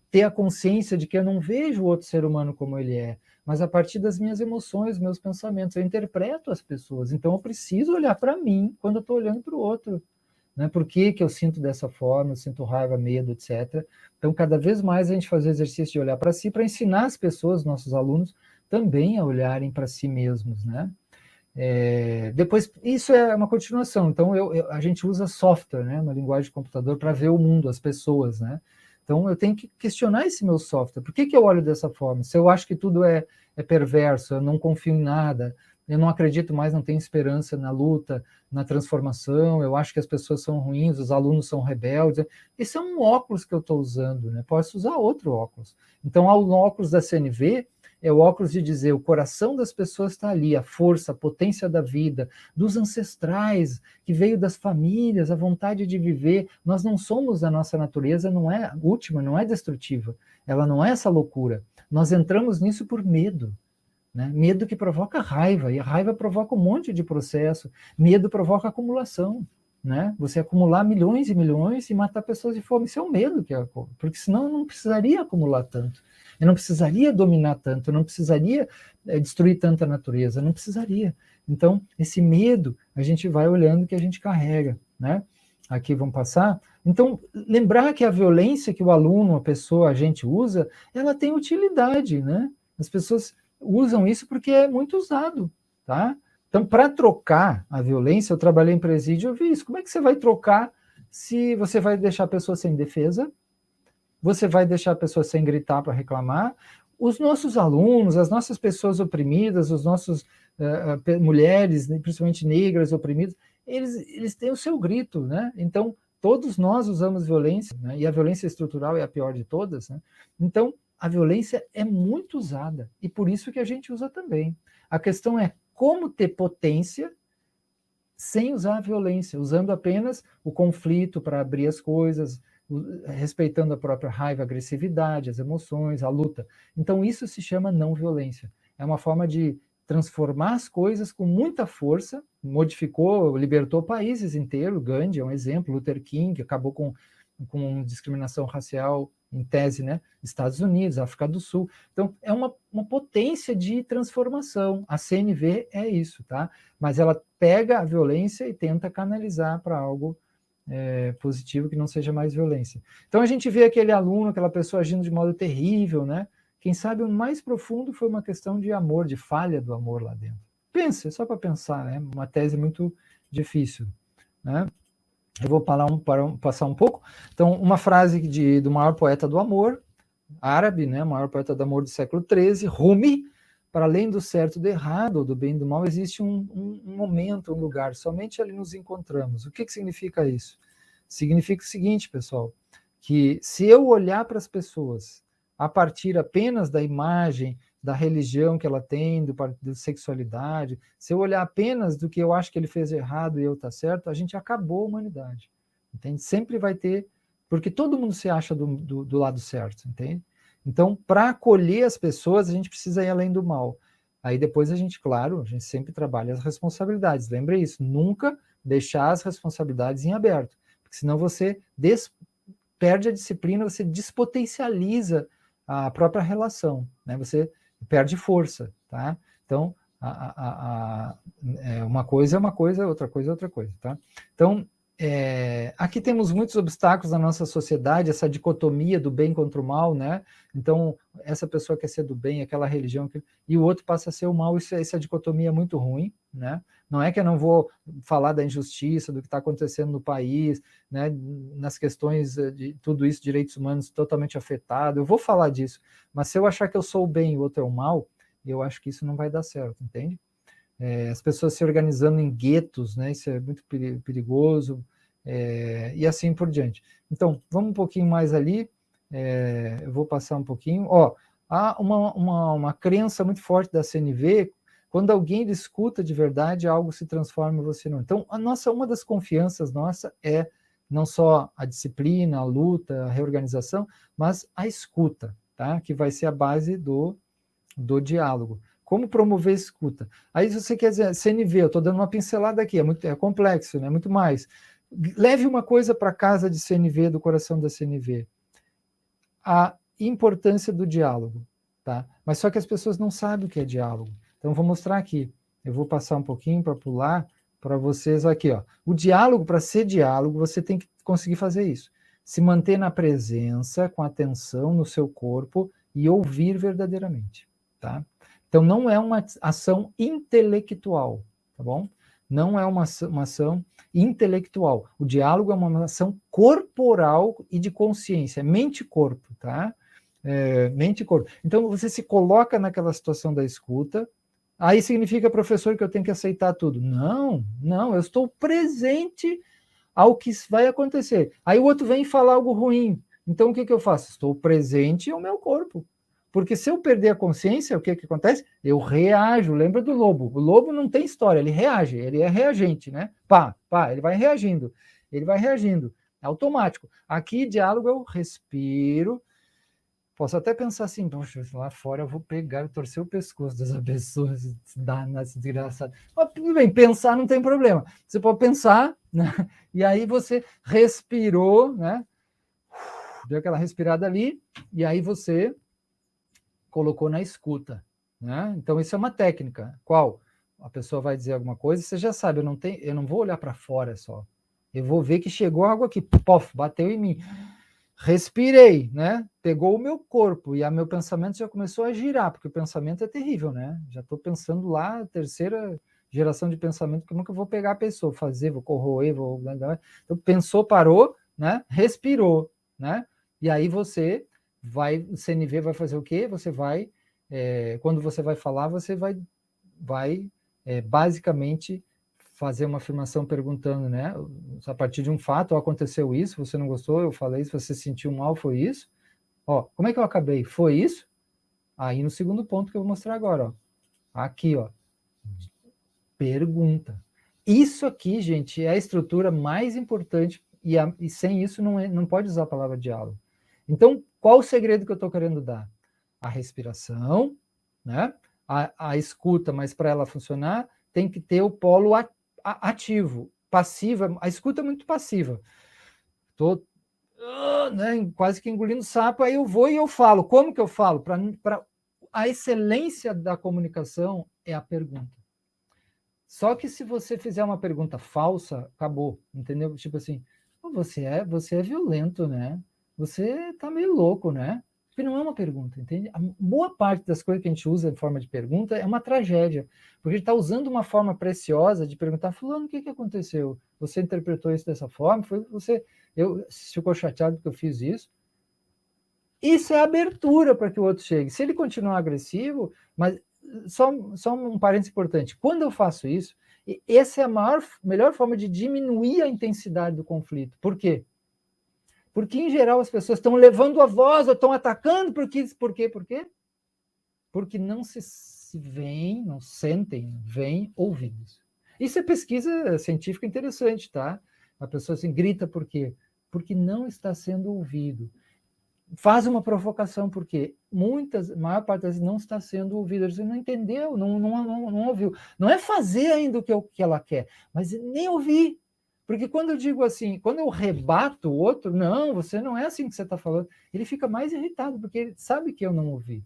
Ter a consciência de que eu não vejo o outro ser humano como ele é, mas a partir das minhas emoções, meus pensamentos, eu interpreto as pessoas. Então eu preciso olhar para mim quando eu estou olhando para o outro. Né? Por que eu sinto dessa forma, eu sinto raiva, medo, etc. Então, cada vez mais a gente faz o exercício de olhar para si, para ensinar as pessoas, nossos alunos, também a olharem para si mesmos, né? Depois, isso é uma continuação. Então, a gente usa software, né, na linguagem de computador, para ver o mundo, as pessoas, né? Então, eu tenho que questionar esse meu software. Por que eu olho dessa forma? Se eu acho que tudo é perverso, eu não confio em nada, eu não acredito mais, não tenho esperança na luta, na transformação, eu acho que as pessoas são ruins, os alunos são rebeldes. Esse é um óculos que eu estou usando, né? Posso usar outro óculos. Então, o óculos da CNV é o óculos de dizer, o coração das pessoas está ali, a força, a potência da vida, dos ancestrais, que veio das famílias, a vontade de viver. Nós não somos, a nossa natureza não é última, não é destrutiva. Ela não é essa loucura. Nós entramos nisso por medo. Né? Medo que provoca raiva, e a raiva provoca um monte de processo. Medo provoca acumulação. Né? Você acumular milhões e milhões e matar pessoas de fome, isso é o medo que porque senão eu não precisaria acumular tanto, eu não precisaria dominar tanto, eu não precisaria destruir tanta natureza, eu não precisaria. Então, esse medo, a gente vai olhando que a gente carrega, né? Aqui vamos passar. Então, lembrar que a violência que o aluno, a pessoa, a gente usa, ela tem utilidade, né? As pessoas usam isso porque é muito usado, tá? Então, para trocar a violência, eu trabalhei em presídio, eu vi isso. Como é que você vai trocar se você vai deixar a pessoa sem defesa? Você vai deixar a pessoa sem gritar para reclamar? Os nossos alunos, as nossas pessoas oprimidas, os nossos mulheres, principalmente negras oprimidas, eles têm o seu grito, né? Então, todos nós usamos violência, né? E a violência estrutural é a pior de todas, né? Então, a violência é muito usada, e por isso que a gente usa também. A questão é como ter potência sem usar a violência, usando apenas o conflito para abrir as coisas, respeitando a própria raiva, a agressividade, as emoções, a luta. Então, isso se chama não violência. É uma forma de transformar as coisas com muita força, modificou, libertou países inteiros. Gandhi é um exemplo, Luther King acabou com discriminação racial, em tese, né? Estados Unidos, África do Sul. Então, é uma potência de transformação. A CNV é isso, tá? Mas ela pega a violência e tenta canalizar para algo positivo que não seja mais violência. Então, a gente vê aquele aluno, aquela pessoa agindo de modo terrível, né? Quem sabe o mais profundo foi uma questão de amor, de falha do amor lá dentro. Pensa, é só para pensar, né? Uma tese muito difícil, né? Eu vou passar um pouco. Então, uma frase do maior poeta do amor, árabe, né, o maior poeta do amor do século XIII, Rumi: para além do certo e do errado, ou do bem e do mal, existe um momento, um lugar, somente ali nos encontramos. O que significa isso? Significa o seguinte, pessoal, que se eu olhar para as pessoas a partir apenas da imagem, da religião que ela tem, da sexualidade, se eu olhar apenas do que eu acho que ele fez errado e eu tá certo, a gente acabou a humanidade, entende? Sempre vai ter, porque todo mundo se acha do lado certo, entende? Então, para acolher as pessoas, a gente precisa ir além do mal. Aí depois a gente, claro, a gente sempre trabalha as responsabilidades. Lembre isso, nunca deixar as responsabilidades em aberto, porque senão você perde a disciplina, você despotencializa a própria relação, né? Você perde força, tá? Então, uma coisa é uma coisa, outra coisa é outra coisa, tá? Então, Aqui temos muitos obstáculos na nossa sociedade, essa dicotomia do bem contra o mal, né? Então, essa pessoa quer ser do bem, aquela religião, e o outro passa a ser o mal. Essa dicotomia é muito ruim, né? Não é que eu não vou falar da injustiça, do que está acontecendo no país, né? Nas questões de tudo isso, direitos humanos totalmente afetados, eu vou falar disso. Mas se eu achar que eu sou o bem e o outro é o mal, eu acho que isso não vai dar certo, entende? As pessoas se organizando em guetos, né? Isso é muito perigoso, e assim por diante. Então, vamos um pouquinho mais ali, eu vou passar um pouquinho. Há uma crença muito forte da CNV, quando alguém escuta de verdade, algo se transforma em você não. Então, uma das confianças nossa é não só a disciplina, a luta, a reorganização, mas a escuta, tá? Que vai ser a base do diálogo. Como promover a escuta? Aí, se você quer dizer, CNV, eu estou dando uma pincelada aqui, é complexo, né? Muito mais. Leve uma coisa para casa de CNV, do coração da CNV. A importância do diálogo, tá? Mas só que as pessoas não sabem o que é diálogo. Então, eu vou mostrar aqui. Eu vou passar um pouquinho para pular para vocês aqui, ó. O diálogo, para ser diálogo, você tem que conseguir fazer isso. Se manter na presença, com atenção no seu corpo e ouvir verdadeiramente, tá? Então, não é uma ação intelectual, tá bom? Não é uma ação intelectual. O diálogo é uma ação corporal e de consciência, mente-corpo, tá? Mente e corpo. Então, você se coloca naquela situação da escuta, aí significa, professor, que eu tenho que aceitar tudo. Não, eu estou presente ao que vai acontecer. Aí o outro vem falar algo ruim. Então, o que eu faço? Estou presente ao meu corpo. Porque se eu perder a consciência, o que acontece? Eu reajo. Lembra do lobo? O lobo não tem história, ele reage, ele é reagente, né? Ele vai reagindo. É automático. Aqui, diálogo, eu respiro. Posso até pensar assim, poxa, lá fora eu vou pegar e torcer o pescoço dessa pessoa, desgraçada. Mas tudo bem, pensar não tem problema. Você pode pensar, né? E aí você respirou, né? Deu aquela respirada ali, e aí você colocou na escuta, né? Então isso é uma técnica. Qual? A pessoa vai dizer alguma coisa, você já sabe, eu não vou olhar para fora só. Eu vou ver que chegou algo aqui, pof, bateu em mim. Respirei, né? Pegou o meu corpo e meu pensamento já começou a girar, porque o pensamento é terrível, né? Já estou pensando lá, terceira geração de pensamento, como que eu vou pegar a pessoa, vou corroer, Então, pensou, parou, né? Respirou, né? E aí você o CNV vai fazer o quê? Você vai, quando você vai falar, você vai basicamente fazer uma afirmação perguntando, né? A partir de um fato, aconteceu isso, você não gostou, eu falei isso, você sentiu mal, foi isso? Como é que eu acabei? Foi isso? Aí no segundo ponto que eu vou mostrar agora, aqui, pergunta. Isso aqui, gente, é a estrutura mais importante e sem isso não pode usar a palavra diálogo. Então, qual o segredo que eu estou querendo dar? A respiração, né? A escuta, mas para ela funcionar, tem que ter o polo ativo. Passiva, a escuta é muito passiva. Estou né, quase que engolindo sapo, aí eu vou e eu falo. Como que eu falo? A excelência da comunicação é a pergunta. Só que se você fizer uma pergunta falsa, acabou, entendeu? Tipo assim, você é violento, né? Você tá meio louco, né? Porque não é uma pergunta, entende? A boa parte das coisas que a gente usa em forma de pergunta é uma tragédia, porque a gente está usando uma forma preciosa de perguntar, fulano, o que aconteceu? Você interpretou isso dessa forma? Eu ficou chateado porque eu fiz isso? Isso é abertura para que o outro chegue. Se ele continuar agressivo, mas só um parênteses importante. Quando eu faço isso, essa é a melhor forma de diminuir a intensidade do conflito. Por quê? Porque, em geral, as pessoas estão levando a voz ou estão atacando. Por quê? Porque não se veem, não sentem, veem ouvidos. Isso é pesquisa científica interessante, tá? A pessoa assim, grita por quê? Porque não está sendo ouvido. Faz uma provocação, porque a maior parte das vezes não está sendo ouvida. Você não entendeu, não ouviu. Não é fazer ainda o que ela quer, mas nem ouvir. Porque quando eu digo assim, quando eu rebato o outro, não, você não é assim que você está falando, ele fica mais irritado, porque ele sabe que eu não ouvi.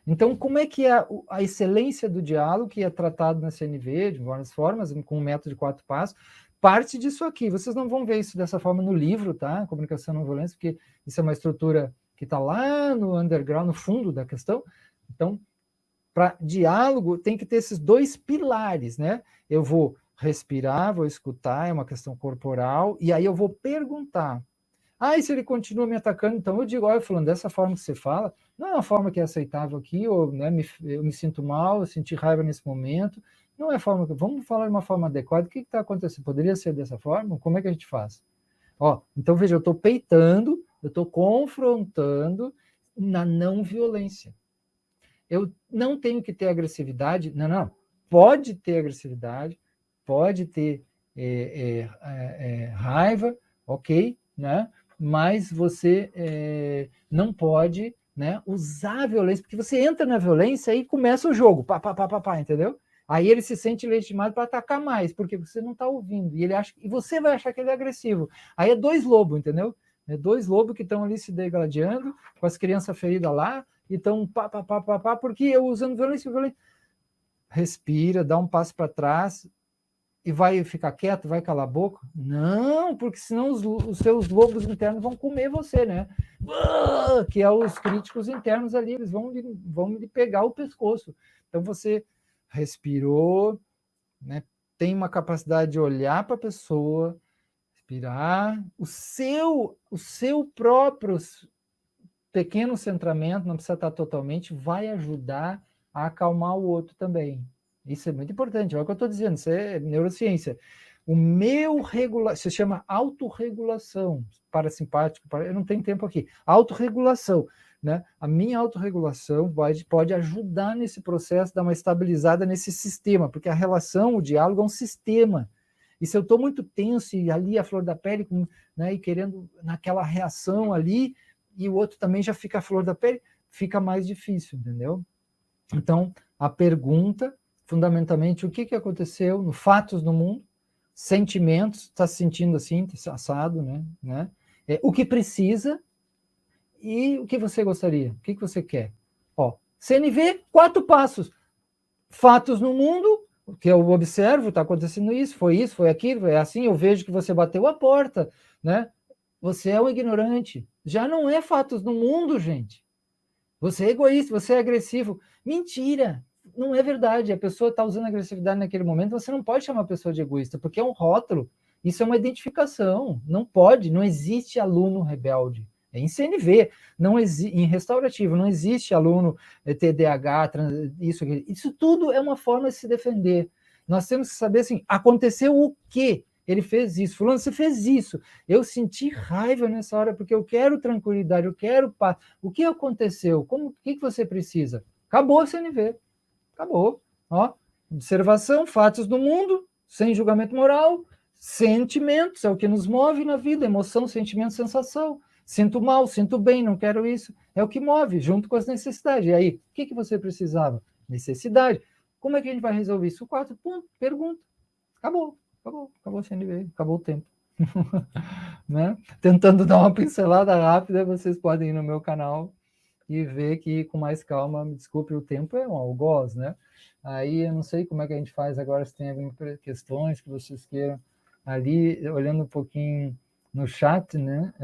Então, como é que é a excelência do diálogo, que é tratado na CNV, de várias formas, com um método de 4 passos, parte disso aqui. Vocês não vão ver isso dessa forma no livro, tá? Comunicação não violência, porque isso é uma estrutura que está lá no underground, no fundo da questão. Então, para diálogo, tem que ter esses dois pilares, né? Eu vou respirar, vou escutar, é uma questão corporal, e aí eu vou perguntar. E se ele continua me atacando, então eu digo, olha, falando dessa forma que você fala, não é uma forma que é aceitável aqui, ou né, eu me sinto mal, eu senti raiva nesse momento, não é a forma que... Vamos falar de uma forma adequada, o que está acontecendo? Poderia ser dessa forma? Como é que a gente faz? Então, veja, eu estou peitando, eu estou confrontando na não violência. Eu não tenho que ter agressividade, não. Pode ter agressividade, pode ter raiva, ok, né? Mas você não pode, né, usar a violência, porque você entra na violência e começa o jogo, entendeu? Aí ele se sente legitimado para atacar mais, porque você não está ouvindo, e você vai achar que ele é agressivo. Aí é dois lobos, entendeu? É dois lobos que estão ali se degladiando, com as crianças feridas lá, e estão porque eu usando violência. Respira, dá um passo para trás, e vai ficar quieto, vai calar a boca? Não, porque senão os seus lobos internos vão comer você, né? Que é os críticos internos ali, eles vão lhe pegar o pescoço. Então você respirou, né? Tem uma capacidade de olhar para a pessoa, respirar, o seu próprio pequeno centramento, não precisa estar totalmente, vai ajudar a acalmar o outro também. Isso é muito importante, é o que eu estou dizendo, isso é neurociência. O meu se chama autorregulação, parasimpático, eu não tenho tempo aqui, autorregulação, né? A minha autorregulação pode ajudar nesse processo, dar uma estabilizada nesse sistema, porque a relação, o diálogo é um sistema. E se eu estou muito tenso e ali a flor da pele, né, e querendo naquela reação ali, e o outro também já fica a flor da pele, fica mais difícil, entendeu? Então, a pergunta, fundamentalmente, o que aconteceu no fatos no mundo, sentimentos, está se sentindo assim, assado, né? O que precisa e o que você gostaria, o que você quer. CNV, 4 passos. Fatos no mundo, que eu observo, está acontecendo isso, foi aquilo, é assim, eu vejo que você bateu a porta, né? Você é um ignorante. Já não é fatos no mundo, gente. Você é egoísta, você é agressivo. Mentira! Não é verdade. A pessoa está usando agressividade naquele momento, você não pode chamar a pessoa de egoísta, porque é um rótulo. Isso é uma identificação. Não pode, não existe aluno rebelde. É em CNV, em restaurativo, não existe aluno TDAH, isso tudo é uma forma de se defender. Nós temos que saber assim, aconteceu o quê? Ele fez isso. Fulano, você fez isso. Eu senti raiva nessa hora, porque eu quero tranquilidade, eu quero paz. O que aconteceu? O que você precisa? Acabou o CNV. Acabou. Observação, fatos do mundo, sem julgamento moral, sentimentos, é o que nos move na vida, emoção, sentimento, sensação. Sinto mal, sinto bem, não quero isso. É o que move, junto com as necessidades. E aí, o que você precisava? Necessidade. Como é que a gente vai resolver isso? 4 pontos, pergunta. Acabou o CNV, acabou o tempo. Né? Tentando dar uma pincelada rápida, vocês podem ir no meu canal e ver que com mais calma, me desculpe, o tempo é um algoz, né? Aí eu não sei como é que a gente faz agora, se tem algumas questões que vocês queiram ali, olhando um pouquinho no chat, né?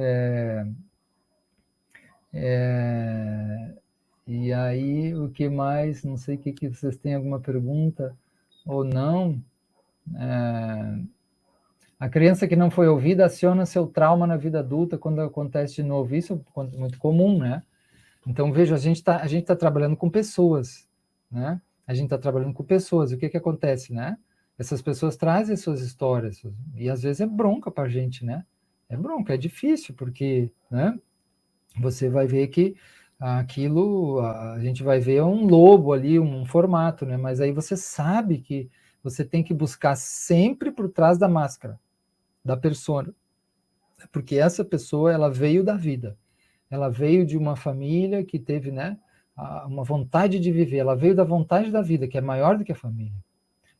E aí, o que mais? Não sei que vocês têm alguma pergunta ou não. A criança que não foi ouvida aciona seu trauma na vida adulta quando acontece de novo. Isso é muito comum, né? Então, veja, a gente tá trabalhando com pessoas, né? A gente está trabalhando com pessoas. E o que acontece, né? Essas pessoas trazem suas histórias. E, às vezes, é bronca para a gente, né? É bronca, é difícil, porque, né? Você vai ver que aquilo, a gente vai ver um lobo ali, um formato, né? Mas aí você sabe que você tem que buscar sempre por trás da máscara, da persona. Porque essa pessoa, ela veio da vida. Ela veio de uma família que teve, né, uma vontade de viver. Ela veio da vontade da vida, que é maior do que a família.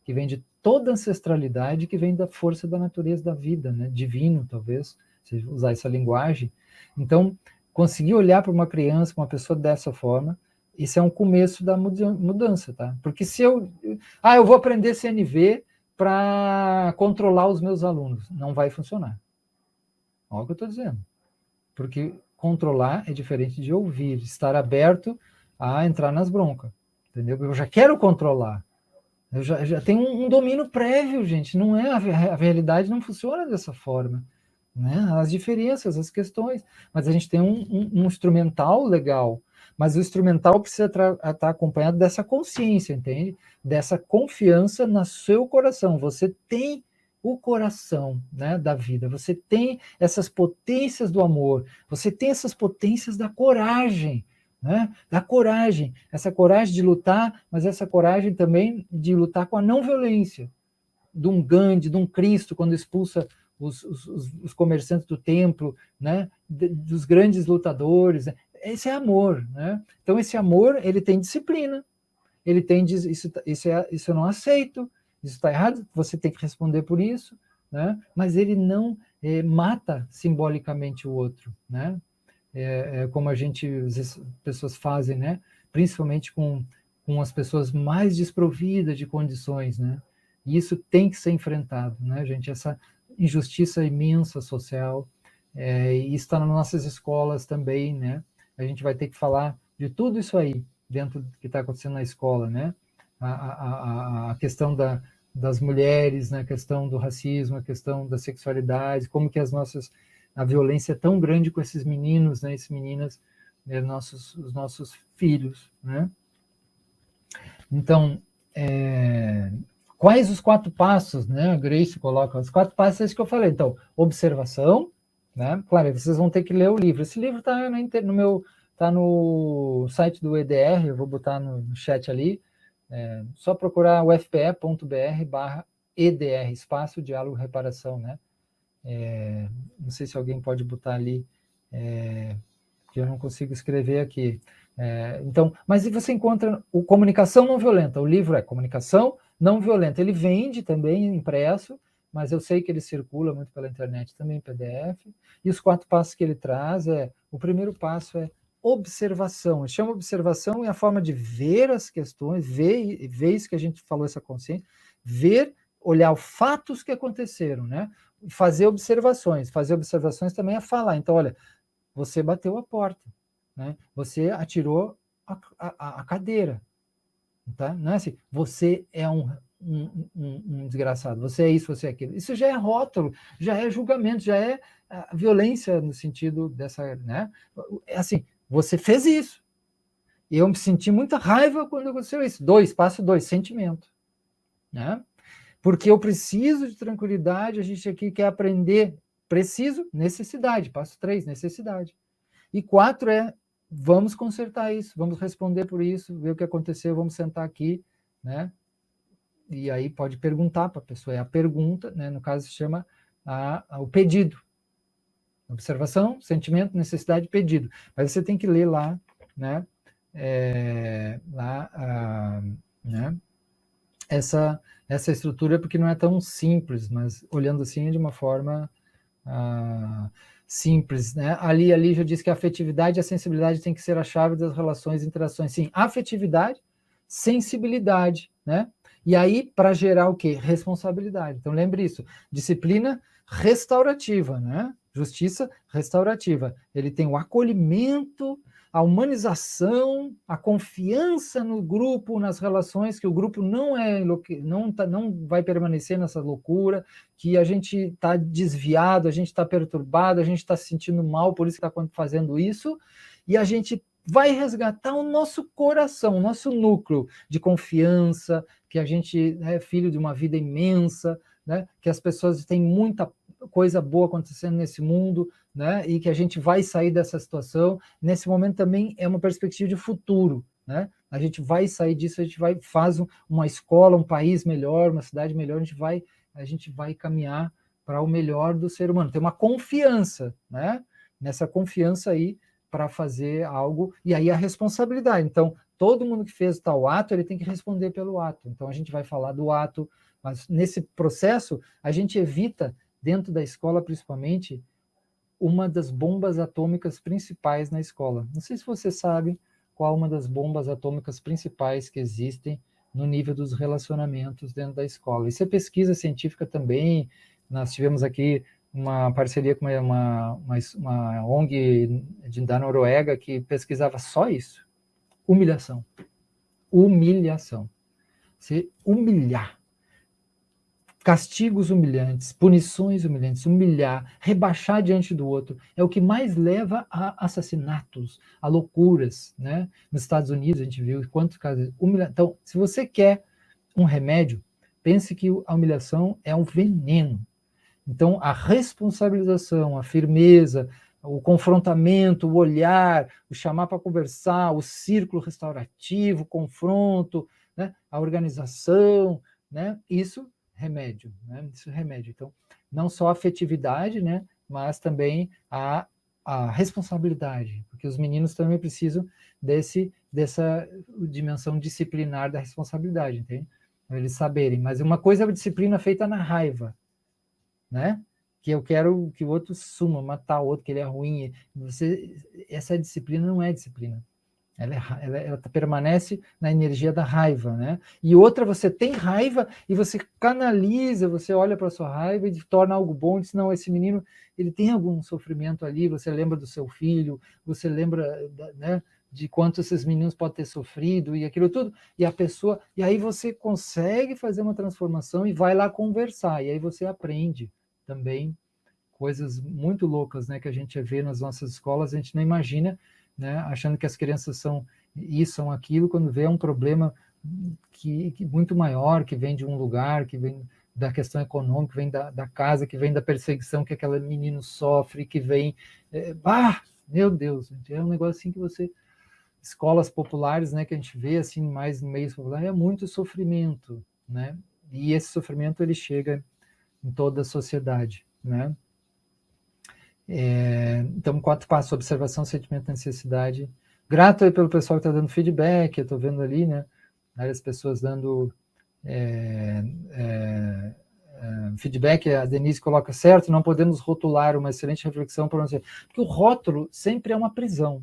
Que vem de toda a ancestralidade, que vem da força da natureza da vida, né? Divino, talvez, se usar essa linguagem. Então, conseguir olhar para uma criança, uma pessoa dessa forma, isso é um começo da mudança, tá? Porque se eu vou aprender CNV para controlar os meus alunos. Não vai funcionar. Olha o que eu estou dizendo. Porque controlar é diferente de ouvir, estar aberto a entrar nas broncas. Entendeu? Eu já quero controlar. Eu já tenho um domínio prévio, gente. Não é a realidade não funciona dessa forma. Né? As diferenças, as questões. Mas a gente tem um instrumental legal. Mas o instrumental precisa estar acompanhado dessa consciência, entende? Dessa confiança no seu coração. Você tem o coração, né, da vida. Você tem essas potências do amor. Você tem essas potências da coragem. Né? Da coragem, essa coragem de lutar, mas essa coragem também de lutar com a não violência, de um Gandhi, de um Cristo, quando expulsa os comerciantes do templo, né? Dos grandes lutadores. Né? Esse é amor. Né? Então, esse amor, ele tem disciplina, ele tem, isso eu não aceito, isso está errado, você tem que responder por isso, né? Mas ele não mata simbolicamente o outro, né? Como as pessoas fazem, né? Principalmente com as pessoas mais desprovidas de condições, né? E isso tem que ser enfrentado, né, gente? Essa injustiça imensa social, e está nas nossas escolas também, né? A gente vai ter que falar de tudo isso aí dentro do que está acontecendo na escola, né? A questão das mulheres, né? A questão do racismo, a questão da sexualidade, como que a violência é tão grande com esses meninos, né, essas meninas, né, os nossos filhos, né? Então, quais os 4 passos, né? A Grace coloca os 4 passos, é isso que eu falei. Então, observação, né? Claro, vocês vão ter que ler o livro. Esse livro está no site do EDR, eu vou botar no chat ali. Só procurar ufpe.br/EDR, Espaço Diálogo Reparação, né? Não sei se alguém pode botar ali, que eu não consigo escrever aqui. Então, mas você encontra o Comunicação Não Violenta, o livro é Comunicação Não Violenta, ele vende também impresso, mas eu sei que ele circula muito pela internet também em PDF, e os 4 passos que ele traz o primeiro passo é observação, ele chama observação, é a forma de ver as questões, ver isso que a gente falou, essa consciência, olhar os fatos que aconteceram, né? Fazer observações também é falar. Então, olha, você bateu a porta, né? Você atirou a cadeira, tá? Não é assim, você é um desgraçado, você é isso, você é aquilo. Isso já é rótulo, já é julgamento, já é violência no sentido dessa, né? É assim, você fez isso. E eu me senti muita raiva quando aconteceu isso. Passo 2, sentimento, né? Porque eu preciso de tranquilidade, a gente aqui quer aprender. Preciso, necessidade. Passo 3, necessidade. E 4 vamos consertar isso, vamos responder por isso, ver o que aconteceu, vamos sentar aqui, né? E aí pode perguntar para a pessoa. É a pergunta, né? No caso se chama o pedido. Observação, sentimento, necessidade, pedido. Mas você tem que ler lá, né? Né? Essa estrutura, porque não é tão simples, mas olhando assim de uma forma simples, né? Ali já diz que a afetividade e a sensibilidade tem que ser a chave das relações e interações. Sim, afetividade, sensibilidade, né? E aí, para gerar o quê? Responsabilidade. Então, lembre isso. Disciplina restaurativa, né? Justiça restaurativa. Ele tem o acolhimento, a humanização, a confiança no grupo, nas relações, que o grupo não vai permanecer nessa loucura, que a gente está desviado, a gente está perturbado, a gente está se sentindo mal, por isso que está fazendo isso, e a gente vai resgatar o nosso coração, o nosso núcleo de confiança, que a gente é filho de uma vida imensa, né? Que as pessoas têm muita coisa boa acontecendo nesse mundo, né? E que a gente vai sair dessa situação. Nesse momento também é uma perspectiva de futuro, né? A gente vai sair disso, faz uma escola, um país melhor, uma cidade melhor, a gente vai caminhar para o melhor do ser humano. Tem uma confiança, né? Nessa confiança aí para fazer algo, e aí a responsabilidade. Então, todo mundo que fez tal ato, ele tem que responder pelo ato. Então, a gente vai falar do ato, mas nesse processo, a gente evita, dentro da escola principalmente, uma das bombas atômicas principais na escola. Não sei se você sabe qual uma das bombas atômicas principais que existem no nível dos relacionamentos dentro da escola. Isso é pesquisa científica também. Nós tivemos aqui uma parceria com uma ONG da Noruega que pesquisava só isso. Humilhação. Humilhação. Se humilhar. Castigos humilhantes, punições humilhantes, humilhar, rebaixar diante do outro, é o que mais leva a assassinatos, a loucuras, né? Nos Estados Unidos a gente viu quantos casos. Então, se você quer um remédio, pense que a humilhação é um veneno. Então, a responsabilização, a firmeza, o confrontamento, o olhar, o chamar para conversar, o círculo restaurativo, o confronto, né? A organização, né? Isso remédio, né? Isso é remédio. Então, não só a afetividade, né? Mas também a responsabilidade, porque os meninos também precisam dessa dimensão disciplinar da responsabilidade, entende? Eles saberem. Mas uma coisa é a disciplina feita na raiva, né? Que eu quero que o outro suma, matar o outro, que ele é ruim. Essa disciplina não é disciplina. Ela permanece na energia da raiva, né? E outra, você tem raiva e você canaliza, você olha para a sua raiva e torna algo bom, diz, não, esse menino, ele tem algum sofrimento ali, você lembra do seu filho, você lembra, né, de quanto esses meninos podem ter sofrido e aquilo tudo, e a pessoa, e aí você consegue fazer uma transformação e vai lá conversar, e aí você aprende também coisas muito loucas, né, que a gente vê nas nossas escolas, a gente não imagina, né, achando que as crianças são isso, são aquilo, quando vê um problema que muito maior, que vem de um lugar, que vem da questão econômica, que vem da casa, que vem da perseguição que aquele menino sofre, que vem... meu Deus, é um negócio assim que você... Escolas populares, né, que a gente vê assim mais no meio popular, é muito sofrimento, né? E esse sofrimento ele chega em toda a sociedade, né? Então, 4 passos: observação, sentimento, necessidade. Grato aí pelo pessoal que está dando feedback, eu estou vendo ali, né? Várias pessoas dando feedback. A Denise coloca certo, não podemos rotular, uma excelente reflexão para nós. Porque o rótulo sempre é uma prisão.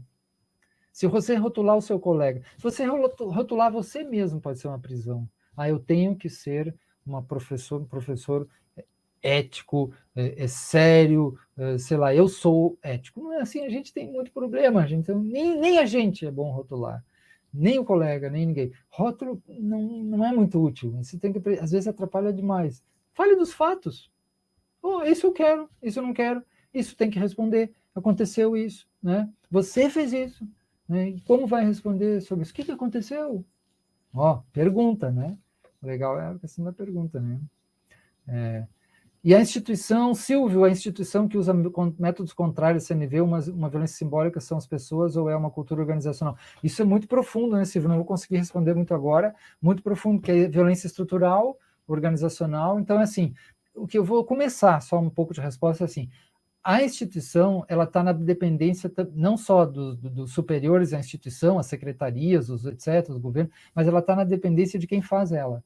Se você rotular o seu colega, se você rotular você mesmo, pode ser uma prisão. Eu tenho que ser um professor ético, sério, sei lá, eu sou ético. Não é assim, a gente tem muito problema, nem a gente é bom rotular, nem o colega, nem ninguém. Rótulo não é muito útil, você tem que, às vezes atrapalha demais. Fale dos fatos. Isso eu quero, isso eu não quero, isso tem que responder, aconteceu isso, né? Você fez isso, né? Como vai responder sobre isso? O que aconteceu? Pergunta, né? O legal é a questão da pergunta, né? E a instituição, Silvio, a instituição que usa métodos contrários à CNV, uma violência simbólica, são as pessoas ou é uma cultura organizacional? Isso é muito profundo, né, Silvio? Não vou conseguir responder muito agora, muito profundo, que é violência estrutural, organizacional. Então, assim, o que eu vou começar, só um pouco de resposta, assim, a instituição, ela está na dependência não só dos superiores à instituição, as secretarias, os etc., do governo, mas ela está na dependência de quem faz ela,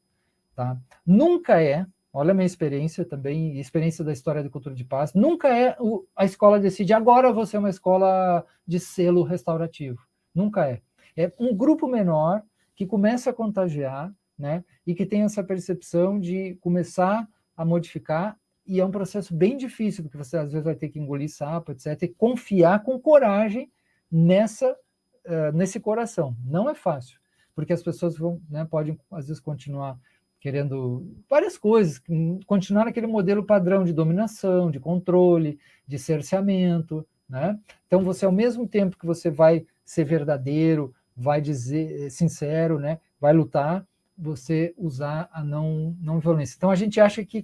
tá? Nunca é, olha a minha experiência também, experiência da história da cultura de paz, nunca é a escola decide, agora você é uma escola de selo restaurativo. Nunca é. É um grupo menor que começa a contagiar, né, e que tem essa percepção de começar a modificar, e é um processo bem difícil, porque você às vezes vai ter que engolir sapo, etc., e confiar com coragem nesse coração. Não é fácil, porque as pessoas podem, às vezes, continuar querendo várias coisas, continuar naquele modelo padrão de dominação, de controle, de cerceamento, né? Então, você, ao mesmo tempo que você vai ser verdadeiro, vai dizer sincero, né? Vai lutar, você usar a não violência. Então, a gente acha que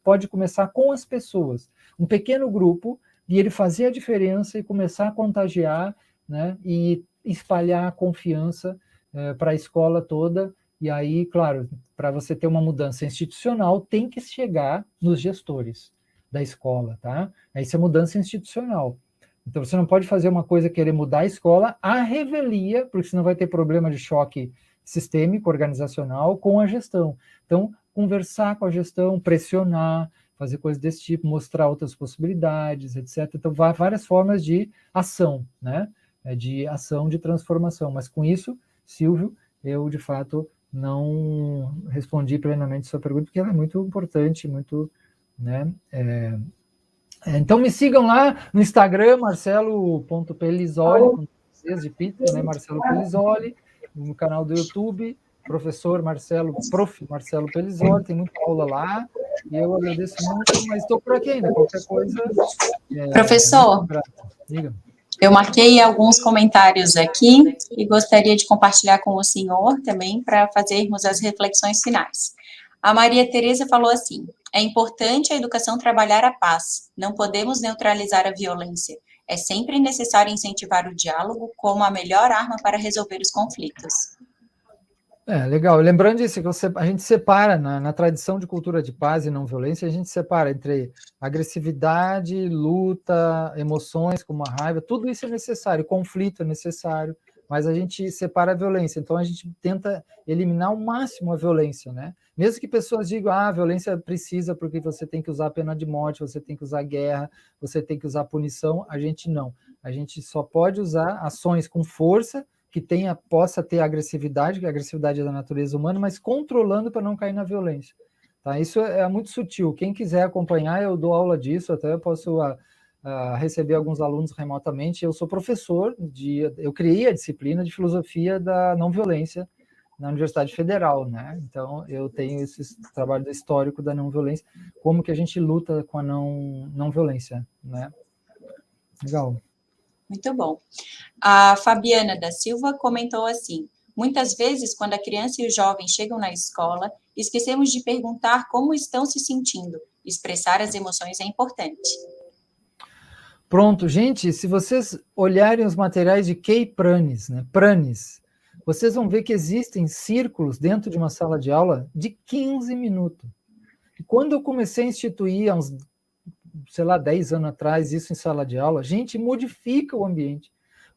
pode começar com as pessoas, um pequeno grupo, e ele fazer a diferença e começar a contagiar, né? E espalhar a confiança para a escola toda. E aí, claro, para você ter uma mudança institucional, tem que chegar nos gestores da escola, tá? Isso é mudança institucional. Então, você não pode fazer uma coisa, querer mudar a escola à revelia, porque senão vai ter problema de choque sistêmico, organizacional, com a gestão. Então, conversar com a gestão, pressionar, fazer coisas desse tipo, mostrar outras possibilidades, etc. Então, várias formas de ação, né? De ação de transformação. Mas com isso, Silvio, eu, de fato, não respondi plenamente a sua pergunta, porque ela é muito importante, muito, né? Então me sigam lá no Instagram, marcelo.pelizoli, com vocês de pizza, né? Marcelo Pelizoli, no canal do YouTube, professor Marcelo, prof. Marcelo Pelizoli, tem muita aula lá, e eu agradeço muito, mas estou por aqui ainda, qualquer coisa, Professor, diga. Eu marquei alguns comentários aqui e gostaria de compartilhar com o senhor também para fazermos as reflexões finais. A Maria Tereza falou assim: é importante a educação trabalhar a paz, não podemos neutralizar a violência. É sempre necessário incentivar o diálogo como a melhor arma para resolver os conflitos. Legal. Lembrando disso, que a gente separa, na tradição de cultura de paz e não violência, a gente separa entre agressividade, luta, emoções como a raiva, tudo isso é necessário, conflito é necessário, mas a gente separa a violência. Então, a gente tenta eliminar ao máximo a violência, né? Mesmo que pessoas digam, a violência precisa porque você tem que usar a pena de morte, você tem que usar guerra, você tem que usar punição, a gente não. A gente só pode usar ações com força, que possa ter agressividade, que a agressividade é da natureza humana, mas controlando para não cair na violência. Tá? Isso é muito sutil. Quem quiser acompanhar, eu dou aula disso, até eu posso receber alguns alunos remotamente. Eu sou professor, eu criei a disciplina de filosofia da não violência na Universidade Federal, né? Então, eu tenho esse trabalho histórico da não violência, como que a gente luta com a não violência, né? Legal. Muito bom. A Fabiana da Silva comentou assim: muitas vezes, quando a criança e o jovem chegam na escola, esquecemos de perguntar como estão se sentindo. Expressar as emoções é importante. Pronto, gente, se vocês olharem os materiais de Kay Pranis, né, Pranis, vocês vão ver que existem círculos dentro de uma sala de aula de 15 minutos. E quando eu comecei a instituir, há uns, 10 anos atrás, isso em sala de aula, gente, modifica o ambiente.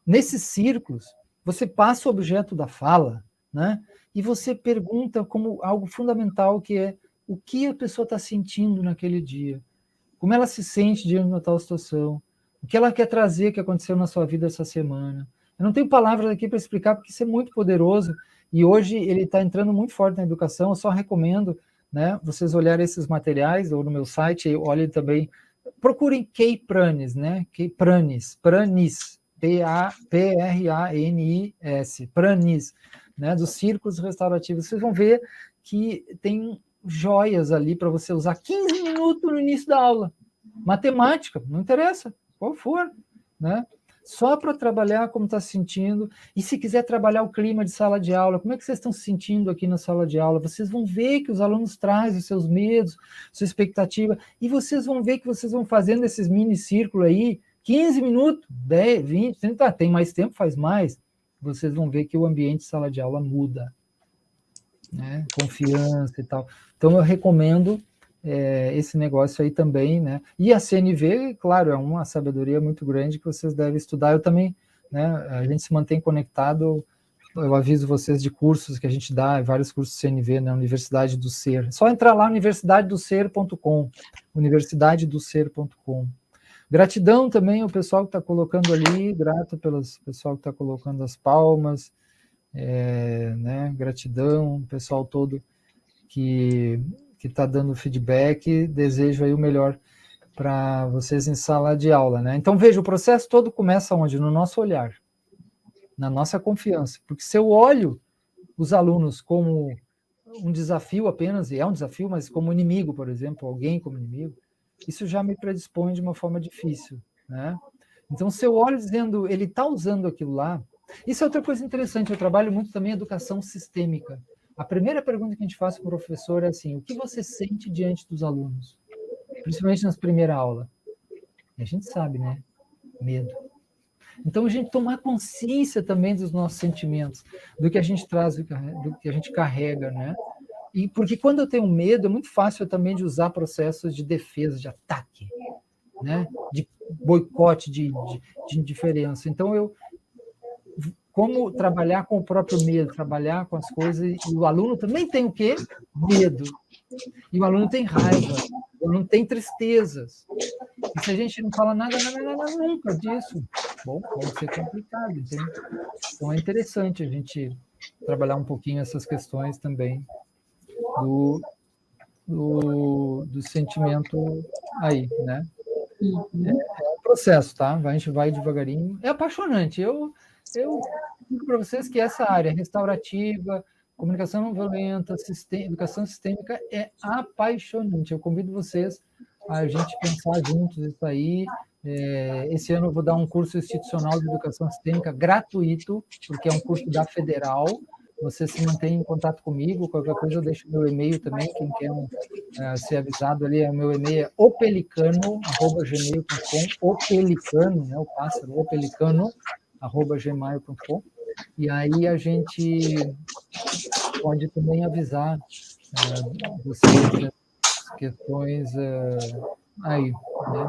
Nesses círculos, você passa o objeto da fala, né? E você pergunta como algo fundamental, que é o que a pessoa está sentindo naquele dia, como ela se sente diante de uma tal situação, o que ela quer trazer que aconteceu na sua vida essa semana. Eu não tenho palavras aqui para explicar, porque isso é muito poderoso, e hoje ele está entrando muito forte na educação. Eu só recomendo, né, vocês olharem esses materiais, ou no meu site, olhem também, procurem Kay Pranis, né? Kay Pranis, P-R-A-N-I-S, Pranis, né, dos círculos restaurativos. Vocês vão ver que tem joias ali para você usar 15 minutos no início da aula. Matemática, não interessa, qual for, né? Só para trabalhar como está se sentindo. E se quiser trabalhar o clima de sala de aula, como é que vocês estão se sentindo aqui na sala de aula? Vocês vão ver que os alunos trazem os seus medos, sua expectativa, e vocês vão ver que vocês vão fazendo esses mini círculos aí, 15 minutos, 10, 20, 30, tem mais tempo, faz mais. Vocês vão ver que o ambiente de sala de aula muda, né? Confiança e tal. Então, eu recomendo esse negócio aí também, né? E a CNV, claro, é uma sabedoria muito grande que vocês devem estudar. Eu também, né? A gente se mantém conectado. Eu aviso vocês de cursos que a gente dá, vários cursos CNV na Universidade do Ser. Só entrar lá, universidadedoser.com, universidadedoser.com. Gratidão também ao pessoal que está colocando ali, grato pelo pessoal que está colocando as palmas, né? Gratidão, o pessoal todo que está dando feedback. Desejo aí o melhor para vocês em sala de aula, né? Então, veja, o processo todo começa onde? No nosso olhar, na nossa confiança. Porque se eu olho os alunos como um desafio apenas, e é um desafio, mas como inimigo, por exemplo, alguém como inimigo, isso já me predispõe de uma forma difícil, né? Então, se eu olho dizendo, ele está usando aquilo lá, isso é outra coisa interessante, eu trabalho muito também em educação sistêmica. A primeira pergunta que a gente faz para o professor é assim: o que você sente diante dos alunos? Principalmente nas primeiras aulas. E a gente sabe, né? Medo. Então, a gente tomar consciência também dos nossos sentimentos, do que a gente traz, do que a gente carrega, né? E porque quando eu tenho medo, é muito fácil também de usar processos de defesa, de ataque, né? De boicote, de indiferença. Então, como trabalhar com o próprio medo, trabalhar com as coisas, e o aluno também tem o quê? Medo. E o aluno tem raiva, o aluno tem tristezas. E se a gente não fala nada nunca disso, bom, pode ser complicado, entende? Então é interessante a gente trabalhar um pouquinho essas questões também do sentimento aí, né? Uhum. É um processo, tá? A gente vai devagarinho. É apaixonante. Eu digo para vocês que essa área restaurativa, comunicação não violenta, educação sistêmica é apaixonante. Eu convido vocês a gente pensar juntos isso aí. Esse ano eu vou dar um curso institucional de educação sistêmica gratuito, porque é um curso da Federal. Você se mantém em contato comigo, qualquer coisa eu deixo meu e-mail também, quem quer ser avisado ali, o meu e-mail é opelicano@gmail.com, opelicano, né, o pássaro, opelicano@gmail.com, e aí a gente pode também avisar vocês questões aí, né?